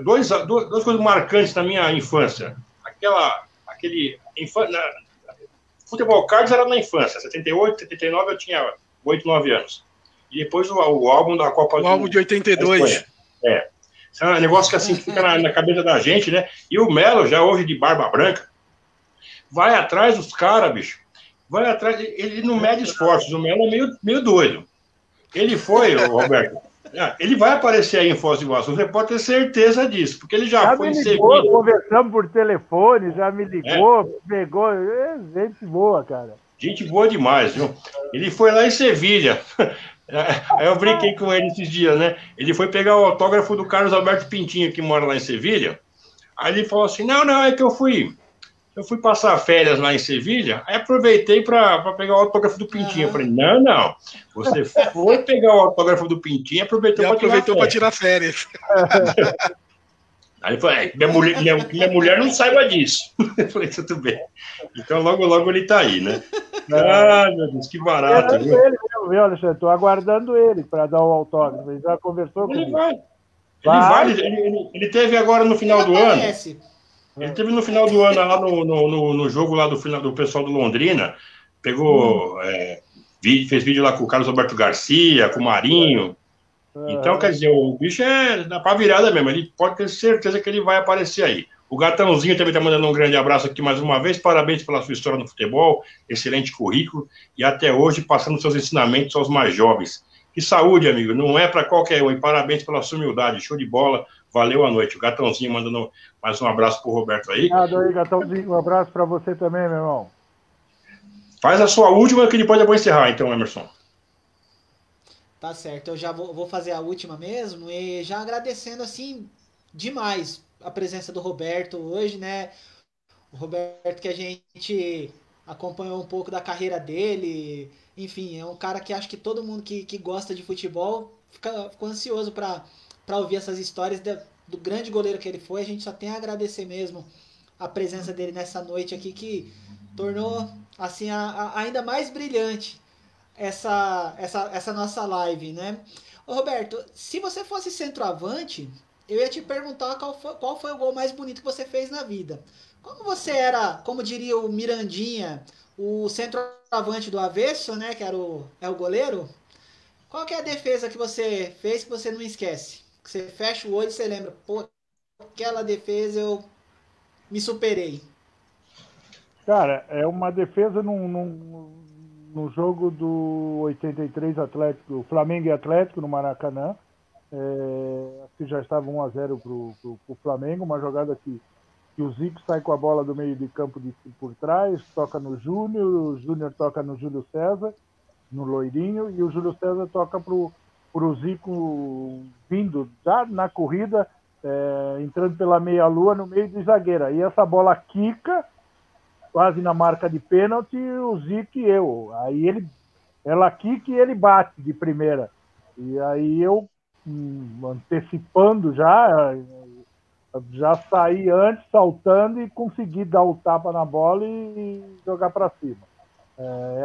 Duas coisas marcantes na minha infância. Futebol Cards era na infância. 78, 79 eu tinha 8, 9 anos. E depois o álbum da Copa O álbum de 82. Isso é um negócio que assim fica na cabeça da gente, né? E o Melo, já hoje de barba branca, vai atrás dos caras, bicho. Vai atrás, ele não mede esforços. O Melo é meio doido. Ele foi, Roberto. Ele vai aparecer aí em Foz do Iguaçu, você pode ter certeza disso, porque ele já foi em Sevilha. Conversamos por telefone, já me ligou, pegou. Gente boa, cara. Gente boa demais, viu? Ele foi lá em Sevilha. Aí eu brinquei com ele esses dias, né? Ele foi pegar o autógrafo do Carlos Alberto Pintinho, que mora lá em Sevilha. Aí ele falou assim: não, é que eu fui passar férias lá em Sevilha, aí aproveitei para pegar o autógrafo do Pintinho. Eu falei: não. Você foi pegar o autógrafo do Pintinho e aproveitou para tirar férias. Aí ele falou: minha mulher não saiba disso. Eu falei: tudo bem. Então logo ele tá aí, né? Ah, meu Deus, que barato. Viu, Alexandre? Estou aguardando ele para dar o autógrafo. Ele já conversou comigo. Ele teve agora no final do ano. Ele teve no final do ano lá no jogo lá do pessoal do Londrina. Pegou, fez vídeo lá com o Carlos Alberto Garcia, com o Marinho. Então, quer dizer, o bicho dá pra virada mesmo. Ele pode ter certeza que ele vai aparecer aí. O Gatãozinho também está mandando um grande abraço aqui mais uma vez. Parabéns pela sua história no futebol. Excelente currículo. E até hoje passando seus ensinamentos aos mais jovens. Que saúde, amigo. Não é para qualquer um. E parabéns pela sua humildade. Show de bola. Valeu a noite. O Gatãozinho mandando mais um abraço pro Roberto aí. Obrigado aí, Gatãozinho. Um abraço para você também, meu irmão. Faz a sua última, que depois eu vou encerrar, então, Emerson. Tá certo. Eu já vou fazer a última mesmo. E já agradecendo, assim, demais a presença do Roberto hoje, né? O Roberto que a gente acompanhou um pouco da carreira dele. Enfim, é um cara que acho que todo mundo que gosta de futebol ficou ansioso para ouvir essas histórias do grande goleiro que ele foi. A gente só tem a agradecer mesmo a presença dele nessa noite aqui, que tornou assim ainda mais brilhante essa nossa live, né? Ô, Roberto, se você fosse centroavante, eu ia te perguntar qual foi o gol mais bonito que você fez na vida. Como você era, como diria o Mirandinha, o centroavante do avesso, né, que é o goleiro, qual que é a defesa que você fez que você não esquece? Que você fecha o olho e você lembra, pô, aquela defesa eu me superei. Cara, é uma defesa no jogo do 83 Atlético, Flamengo e Atlético no Maracanã. Que já estava 1-0 pro Flamengo, uma jogada que o Zico sai com a bola do meio de campo por trás, toca no Júnior, o Júnior toca no Júlio César, no Loirinho, e o Júlio César toca pro Zico vindo já na corrida, entrando pela meia-lua no meio de zagueira. E essa bola quica, quase na marca de pênalti, o Zico e eu. Aí ela quica e ele bate de primeira. E aí eu, antecipando já saí antes, saltando, e consegui dar o tapa na bola e jogar para cima.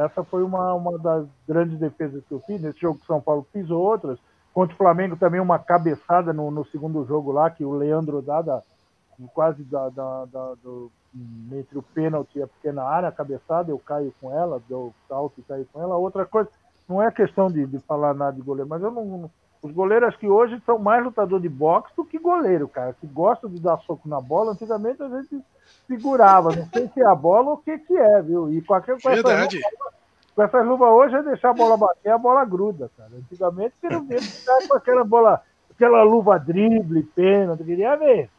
Essa foi uma das grandes defesas que eu fiz. Nesse jogo que São Paulo fiz outras. Contra o Flamengo também uma cabeçada no segundo jogo lá, que o Leandro dá quase entre o pênalti e a pequena área, a cabeçada, eu caio com ela, dou salto e caio com ela. Outra coisa, não é questão de falar nada de goleiro, mas os goleiros acho que hoje são mais lutador de boxe do que goleiro, cara, que gosta de dar soco na bola. Antigamente a gente segurava, não sei se é a bola ou o que é, viu? E Verdade. Com essa luva hoje é deixar a bola bater, a bola gruda, cara. Antigamente você não via ficar com aquela luva drible, pênalti, queria ver.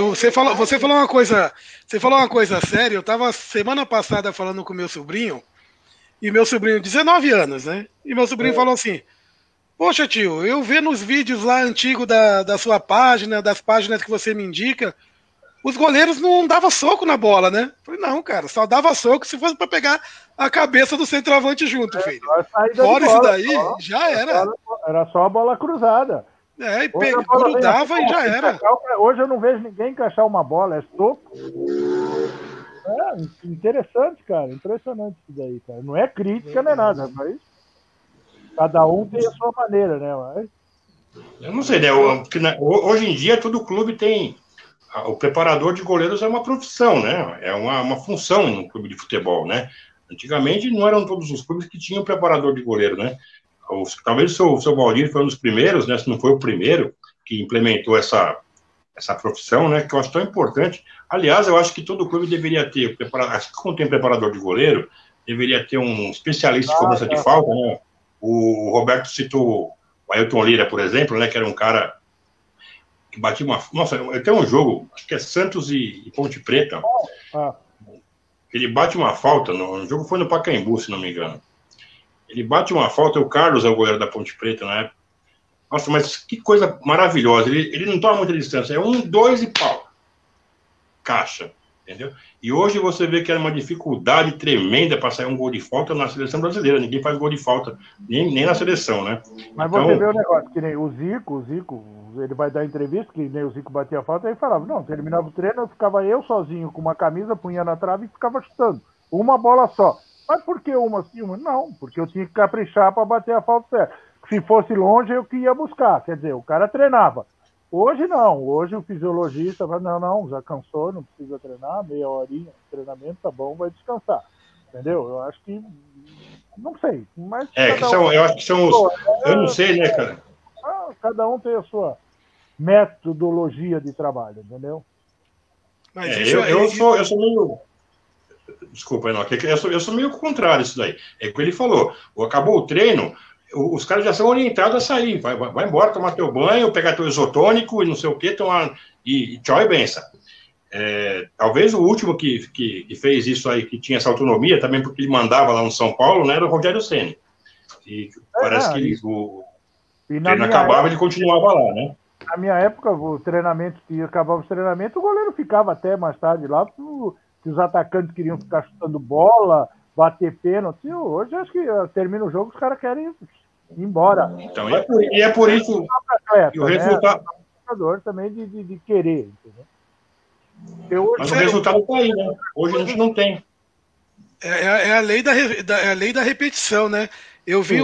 Você falou uma coisa séria. Eu tava semana passada falando com meu sobrinho, e meu sobrinho, 19 anos, né? E meu sobrinho falou assim: poxa, tio, eu vendo os vídeos lá antigos da sua página, das páginas que você me indica, os goleiros não davam soco na bola, né? Eu falei, não, cara, só dava soco se fosse pra pegar a cabeça do centroavante junto, filho. Fora isso daí, já era. Era só a bola cruzada. É, e grudava e já era. Hoje eu não vejo ninguém encaixar uma bola, é soco. É interessante, cara. Impressionante isso daí, cara. Não é crítica, não é nada, mas cada um tem a sua maneira, né? Mas... Eu não sei, né? Hoje em dia todo clube tem. O preparador de goleiros é uma profissão, né? É uma função no clube de futebol, né? Antigamente não eram todos os clubes que tinham preparador de goleiro, né? Talvez o seu Valdir foi um dos primeiros, né? Se não foi o primeiro que implementou essa profissão, né? Que eu acho tão importante. Aliás, eu acho que todo clube deveria ter, acho que quando tem preparador de goleiro, deveria ter um especialista de cobrança de falta, né? O Roberto citou o Ailton Lira, por exemplo, né? Que era um cara que batia uma... Nossa, tem um jogo, acho que é Santos e Ponte Preta, ele bate uma falta, o jogo foi no Pacaembu, se não me engano. Ele bate uma falta, o Carlos é o goleiro da Ponte Preta na época. Nossa, mas que coisa maravilhosa. Ele não toma muita distância, é 1, 2 e pau. Caixa, entendeu? E hoje você vê que é uma dificuldade tremenda para sair um gol de falta na seleção brasileira. Ninguém faz gol de falta, nem na seleção, né? Mas então... você vê o negócio, que nem o Zico, ele vai dar entrevista, que nem o Zico batia falta, aí falava, não, terminava o treino, eu ficava eu sozinho com uma camisa, punha na trave e ficava chutando. Uma bola só. Mas por que uma assim? Não, porque eu tinha que caprichar para bater a falta certa. Se fosse longe, eu que ia buscar. Quer dizer, o cara treinava. Hoje não. Hoje o fisiologista fala, não, já cansou, não precisa treinar, meia horinha de treinamento, tá bom, vai descansar. Entendeu? Eu acho que... Não sei. Mas eu acho que são os... Eu não sei, né, cara? Cada um tem a sua metodologia de trabalho, entendeu? Mas eu sou meio... Desculpa, Enoque, eu sou meio contrário isso daí. É o que ele falou. Acabou o treino, os caras já são orientados a sair. Vai embora, tomar teu banho, pegar teu isotônico e não sei o que, e tchau e benção. Talvez o último que fez isso aí, que tinha essa autonomia, também porque ele mandava lá no São Paulo, né, era o Rogério Ceni. E parece que o treino acabava e ele continuava lá, né? Na minha época, o treinamento, que acabava o treinamento, o goleiro ficava até mais tarde lá, que os atacantes queriam ficar chutando bola, bater pênalti. Hoje, acho que termina o jogo, os caras querem ir embora. Então, é por isso que o resultado... Né? Também de querer, entendeu? Mas o resultado está aí, né? Hoje a gente não tem. É a lei da repetição, né? Eu vi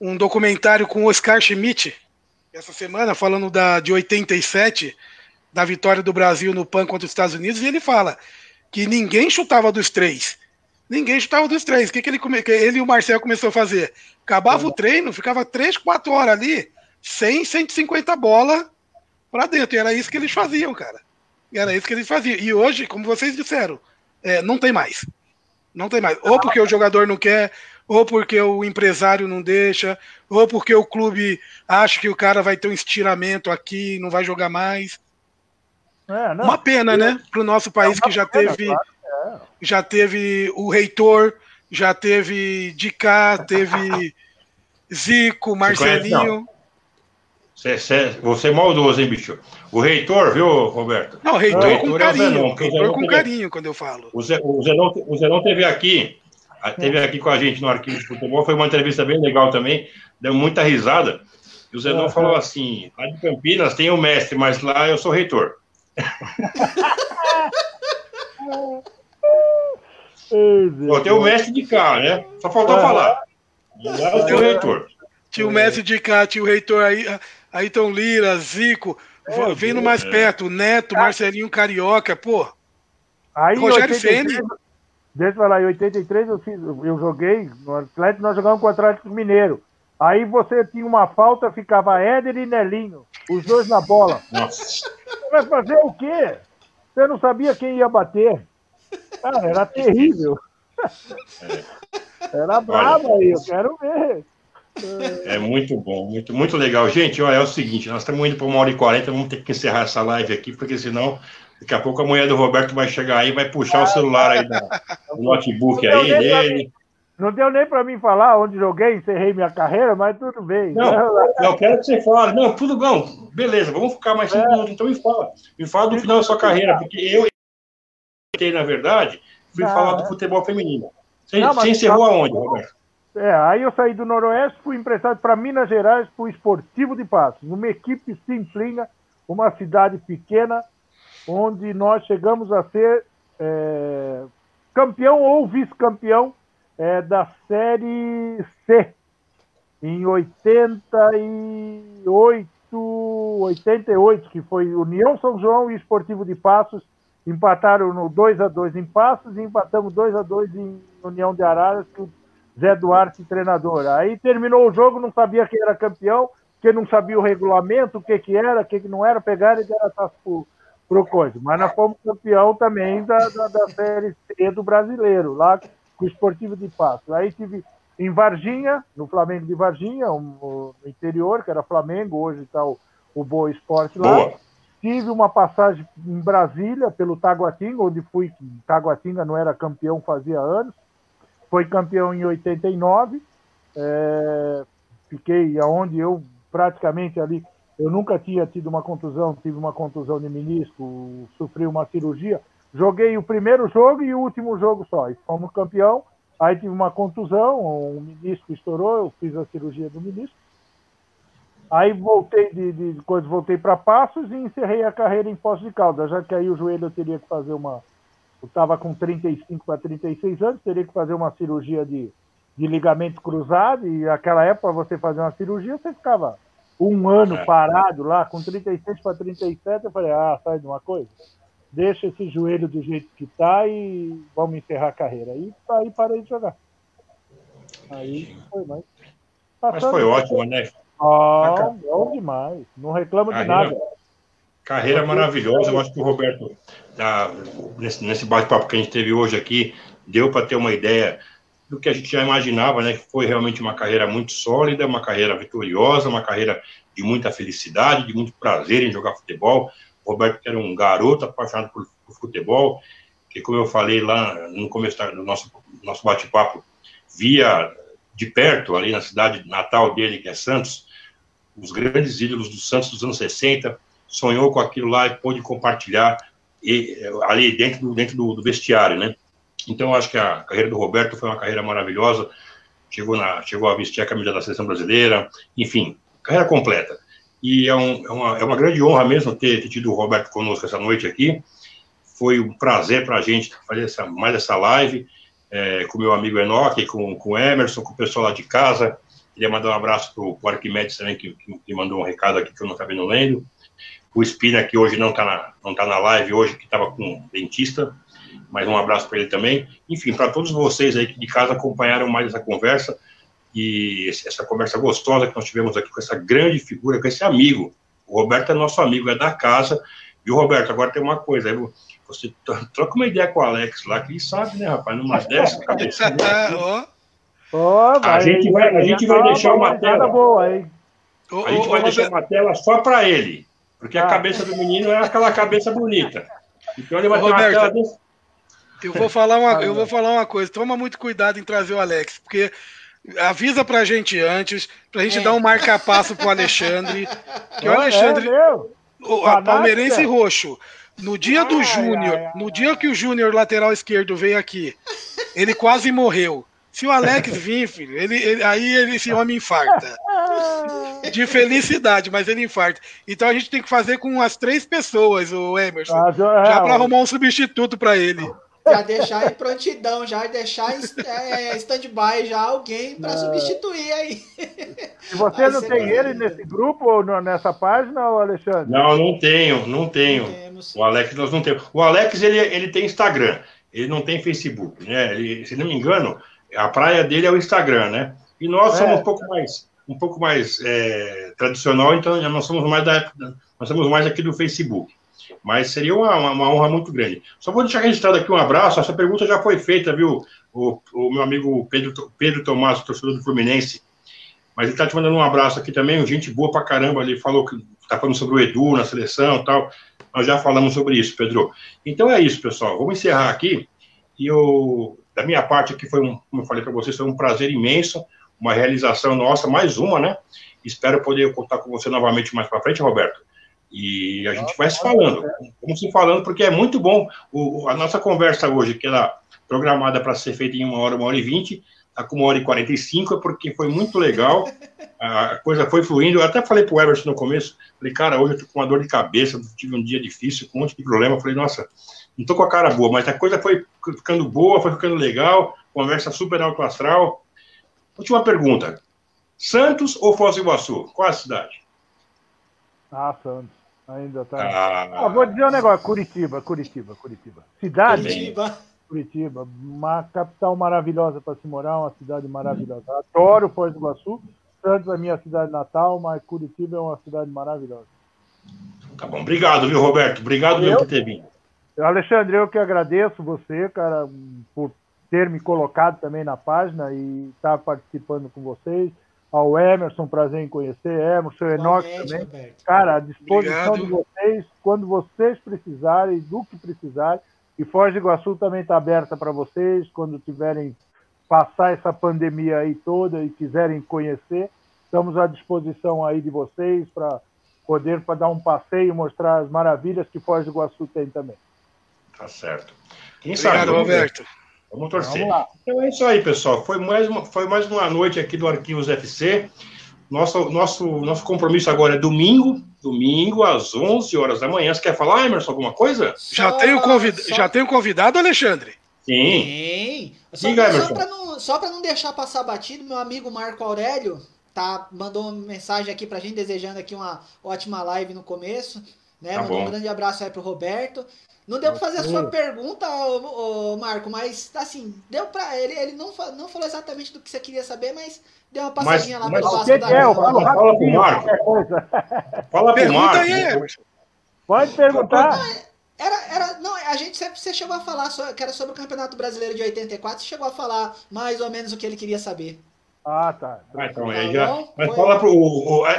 um documentário com o Oscar Schmidt essa semana, falando de 87, da vitória do Brasil no PAN contra os Estados Unidos, e ele fala que ninguém chutava dos três. Ninguém chutava dos três. O que ele e o Marcel começou a fazer? Acabava o treino, ficava 3, 4 horas ali, 150 bolas pra dentro. E era isso que eles faziam, cara. E hoje, como vocês disseram, não tem mais. Não tem mais. Ou porque o jogador não quer, ou porque o empresário não deixa, ou porque o clube acha que o cara vai ter um estiramento aqui, não vai jogar mais. Uma pena, né? Para o nosso país que já teve o Reitor, já teve Dicá, teve Zico, Marcelinho. Você é maldoso, hein, bicho? O Reitor, viu, Roberto? Não, Reitor com carinho. Reitor com carinho, quando eu falo. O Zenon teve aqui com a gente no Arquivo de Futebol, foi uma entrevista bem legal também, deu muita risada. E o Zenon falou assim, lá de Campinas tem o mestre, mas lá eu sou reitor. Tem o mestre de cá, né? Só faltou falar. Lá eu sou reitor. Tinha o mestre de cá, tinha o reitor aí, Ailton Lira, Zico, vindo mais perto, Neto, Marcelinho Carioca, pô. Aí, Rogério Ceni. Deixa eu falar, em 83 eu joguei no Atlético, nós jogávamos com o Atlético Mineiro. Aí você tinha uma falta, ficava Éder e Nelinho, os dois na bola. Nossa. Você vai fazer o quê? Você não sabia quem ia bater. Cara, era terrível. Era bravo aí, eu quero ver. É muito bom, muito, muito legal. Gente, olha, é o seguinte, nós estamos indo para 1h40, vamos ter que encerrar essa live aqui, porque senão, daqui a pouco a mulher do Roberto vai chegar aí, vai puxar o celular aí, o notebook aí dele. Não deu nem para mim falar onde joguei, encerrei minha carreira, mas tudo bem. Não, eu quero que você fale. Não, tudo bom, beleza, vamos ficar mais 5 minutos, então me fala do final da sua carreira, porque eu, na verdade, fui falar do futebol feminino. Você encerrou aonde, Roberto? Aí eu saí do Noroeste, fui emprestado para Minas Gerais, para o Esportivo de Passos, uma equipe simplinha, uma cidade pequena, onde nós chegamos a ser campeão ou vice-campeão da Série C, em 88, que foi União São João e Esportivo de Passos, empataram no 2-2 em Passos e empatamos 2-2 em União de Araras, que o Zé Duarte, treinador. Aí terminou o jogo, não sabia quem era campeão, que não sabia o regulamento, o que era, o que não era, pegaram e deram a taça pro coisa. Mas nós fomos campeão também da Série C do Brasileiro, lá com o Esportivo de Passos. Aí tive em Varginha, no Flamengo de Varginha, no interior, que era Flamengo, hoje está o Boa Esporte lá. Boa. Tive uma passagem em Brasília, pelo Taguatinga, onde fui, Taguatinga não era campeão fazia anos, foi campeão em 89, fiquei aonde eu praticamente ali, eu nunca tinha tido uma contusão, tive uma contusão de menisco, sofri uma cirurgia, joguei o primeiro jogo e o último jogo só, e fomos campeão, aí tive uma contusão, o menisco estourou, eu fiz a cirurgia do menisco, aí voltei voltei para Passos e encerrei a carreira em Poços de Caldas, já que aí o joelho eu teria que fazer eu estava com 35 para 36 anos, teria que fazer uma cirurgia de ligamento cruzado, e naquela época, você fazer uma cirurgia, você ficava 1 ano parado lá, com 36 para 37, eu falei, sai de uma coisa? Deixa esse joelho do jeito que está e vamos encerrar a carreira. Aí parei de jogar. Aí foi mais. Mas foi ótimo, né? Bom demais. Não reclamo de nada. Carreira maravilhosa. Eu acho que o Roberto, nesse bate-papo que a gente teve hoje aqui, deu para ter uma ideia do que a gente já imaginava, né? Que foi realmente uma carreira muito sólida, uma carreira vitoriosa, uma carreira de muita felicidade, de muito prazer em jogar futebol. O Roberto era um garoto apaixonado por futebol, que, como eu falei lá no começo do nosso bate-papo, via de perto, ali na cidade natal dele, que é Santos, os grandes ídolos do Santos dos anos 60, sonhou com aquilo lá e pôde compartilhar ali dentro do vestiário, né? Então, eu acho que a carreira do Roberto foi uma carreira maravilhosa, chegou a vestir a camisa da Seleção Brasileira, enfim, carreira completa. E é uma grande honra mesmo ter tido o Roberto conosco essa noite aqui. Foi um prazer para a gente fazer mais essa live, com o meu amigo Enoque, com o Emerson, com o pessoal lá de casa. Queria mandar um abraço para o Arquimedes também, que mandou um recado aqui que eu não acabei não lendo. O Espina, que hoje não tá na live, hoje que estava com um dentista, mas um abraço para ele também. Enfim, para todos vocês aí que de casa acompanharam mais essa conversa, e essa conversa gostosa que nós tivemos aqui com essa grande figura, com esse amigo. O Roberto é nosso amigo, é da casa. Viu, Roberto? Agora tem uma coisa, aí você troca uma ideia com o Alex lá, que ele sabe, né, rapaz? Numa dessas, cabeça. A gente vai deixar uma tela. Boa, hein? A gente vai deixar uma tela só para ele, porque a cabeça do menino é aquela cabeça bonita. Então ele vai ter uma tela desse. Eu vou falar uma coisa, toma muito cuidado em trazer o Alex, porque avisa pra gente antes, pra gente dar um marca-passo pro Alexandre, que o Alexandre, a palmeirense roxo, no dia do Júnior, no dia que o Júnior lateral esquerdo veio aqui, ele quase morreu. Se o Alex vir, filho, esse homem infarta. De felicidade, mas ele infarta. Então a gente tem que fazer com as 3 pessoas, o Emerson, já pra arrumar um substituto pra ele. Já deixar em prontidão, já deixar em stand-by já alguém para substituir aí. E você não tem ele nesse grupo ou nessa página, Alexandre? Não tenho. O Alex, nós não temos. O Alex, ele tem Instagram, ele não tem Facebook, né? Se não me engano, a praia dele é o Instagram, né? E nós somos um pouco mais tradicional, então nós somos mais nós somos mais aqui do Facebook. Mas seria uma honra muito grande. Só vou deixar registrado aqui um abraço. Essa pergunta já foi feita, viu? O meu amigo Pedro Tomás, torcedor do Fluminense, mas ele está te mandando um abraço aqui também, gente boa pra caramba, ele falou que está falando sobre o Edu na seleção e tal, nós já falamos sobre isso, Pedro. Então é isso, pessoal, vamos encerrar aqui, e da minha parte aqui como eu falei para vocês, foi um prazer imenso, uma realização nossa, mais uma, né? Espero poder contar com você novamente mais para frente, Roberto. E a gente vai se falando, vamos se falando, porque é muito bom. A nossa conversa hoje, que era programada para ser feita em 1h, 1h20, está com 1h45, é porque foi muito legal, a coisa foi fluindo. Eu até falei para o Everson no começo, falei, cara, hoje eu estou com uma dor de cabeça, tive um dia difícil, com um monte de problema. Eu falei, nossa, não estou com a cara boa, mas a coisa foi ficando boa, foi ficando legal, conversa super alto astral. Última pergunta, Santos ou Foz do Iguaçu? Qual a cidade? Santos. Ainda tá. Vou dizer um negócio, Curitiba. Cidade? Curitiba. Uma capital maravilhosa para se morar, uma cidade maravilhosa. Adoro Foz do Iguaçu. Santos é a minha cidade natal, mas Curitiba é uma cidade maravilhosa. Tá bom, obrigado, viu, Roberto? Obrigado mesmo por ter vindo. Alexandre, eu que agradeço você, cara, por ter me colocado também na página e estar participando com vocês. Ao Emerson, prazer em conhecer, Emerson, Enoque também. Roberto. Cara, à disposição de vocês, quando vocês precisarem, do que precisarem. E Foz do Iguaçu também está aberta para vocês, quando tiverem passar essa pandemia aí toda e quiserem conhecer, estamos à disposição aí de vocês para poder dar um passeio, mostrar as maravilhas que Foz do Iguaçu tem também. Tá certo. Quem Obrigado, sabe, Roberto. Vamos torcer. Vamos lá. Então é isso aí, pessoal. Foi mais uma noite aqui do Arquivos FC. Nosso compromisso agora é domingo às 11h da manhã. Você quer falar, Emerson, alguma coisa? Já tenho convidado, Alexandre? Sim. Só para não deixar passar batido, meu amigo Marco Aurélio mandou uma mensagem aqui pra gente, desejando aqui uma ótima live no começo. Né? Mandou um grande abraço aí pro Roberto. Não deu para fazer a sua pergunta, Marco, mas assim, deu para ele não falou exatamente do que você queria saber, mas deu uma passadinha lá pelo Vasco da Gama. Fala pro Marco. Fala pro Marco. Aí, pode perguntar. Você chegou a falar que era sobre o Campeonato Brasileiro de 84, você chegou a falar mais ou menos o que ele queria saber. Tá. Então, mas fala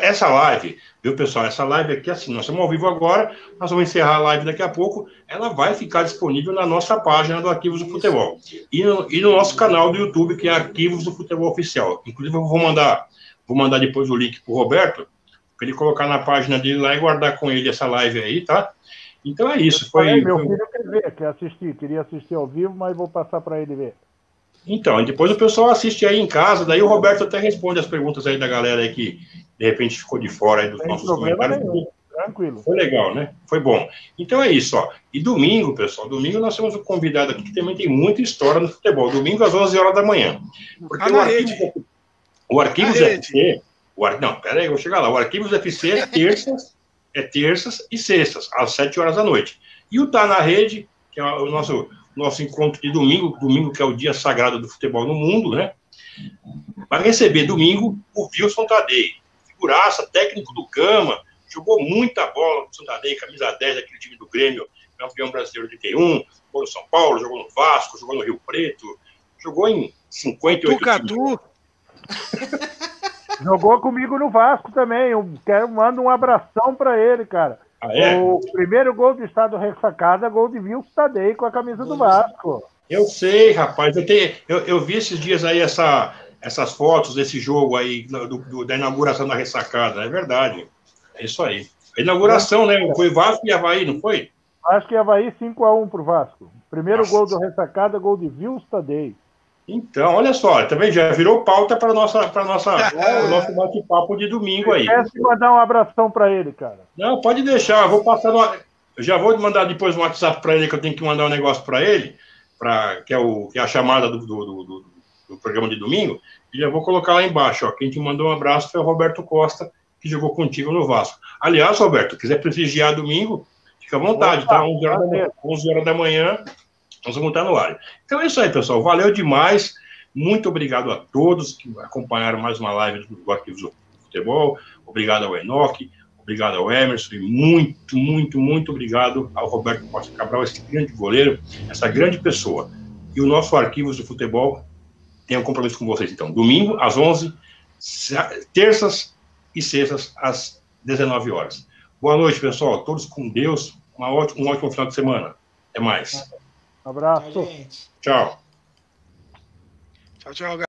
essa live, viu, pessoal? Essa live aqui, assim, nós estamos ao vivo agora, nós vamos encerrar a live daqui a pouco, ela vai ficar disponível na nossa página do Arquivos do Futebol e no nosso canal do YouTube, que é Arquivos do Futebol Oficial. Inclusive, eu vou mandar depois o link pro Roberto, para ele colocar na página dele lá e guardar com ele essa live aí, tá? Então é isso. Meu filho queria assistir ao vivo, mas vou passar para ele ver. Então, depois o pessoal assiste aí em casa, daí o Roberto até responde as perguntas aí da galera aí que, de repente, ficou de fora aí dos nossos comentários. Tranquilo. Foi legal, né? Foi bom. Então é isso, ó. E domingo, pessoal, domingo nós temos um convidado aqui que também tem muita história no futebol. Domingo às 11h da manhã. Porque o Arquivos FC... Não, peraí, eu vou chegar lá. O Arquivos FC é terças e sextas, às 7h da noite. E o Tá na Rede, que é o nosso encontro de domingo que é o dia sagrado do futebol no mundo, né? Vai receber domingo o Wilson Tadei, figuraça, técnico do Gama, jogou muita bola no Wilson Tadei, camisa 10 daquele time do Grêmio, campeão brasileiro de 81, jogou no São Paulo, jogou no Vasco, jogou no Rio Preto, jogou em 58 times. Jogou comigo no Vasco também, mando um abração para ele, cara. O primeiro gol do estado ressacada, gol de Wilson Tadei com a camisa do Vasco. Eu sei, rapaz. Eu vi esses dias aí essas fotos desse jogo aí, da inauguração da ressacada. É verdade. É isso aí. A inauguração, né? Foi Vasco e Avaí, não foi? Vasco e Avaí, 5-1 pro Vasco. Primeiro gol do ressacada, gol de Wilson Tadei. Então, olha só, também já virou pauta para o nosso bate-papo de domingo aí. Esquece de mandar um abração para ele, cara. Não, pode deixar, eu já vou mandar depois um WhatsApp para ele, que eu tenho que mandar um negócio para ele, que é a chamada do programa de domingo, e já vou colocar lá embaixo, ó. Quem te mandou um abraço foi o Roberto Costa, que jogou contigo no Vasco. Aliás, Roberto, quiser prestigiar domingo, fica à vontade, tá? 11h da manhã. Nós vamos estar no ar. Então é isso aí, pessoal. Valeu demais. Muito obrigado a todos que acompanharam mais uma live do Arquivos do Futebol. Obrigado ao Enoque, obrigado ao Emerson e muito, muito, muito obrigado ao Roberto Costa Cabral, esse grande goleiro, essa grande pessoa. E o nosso Arquivos do Futebol tem um compromisso com vocês, então. Domingo, às 11h, terças e sextas, às 19 horas. Boa noite, pessoal. Todos com Deus. Um ótimo final de semana. Até mais. Um abraço. Tchau, gente. Tchau. Tchau, tchau, galera.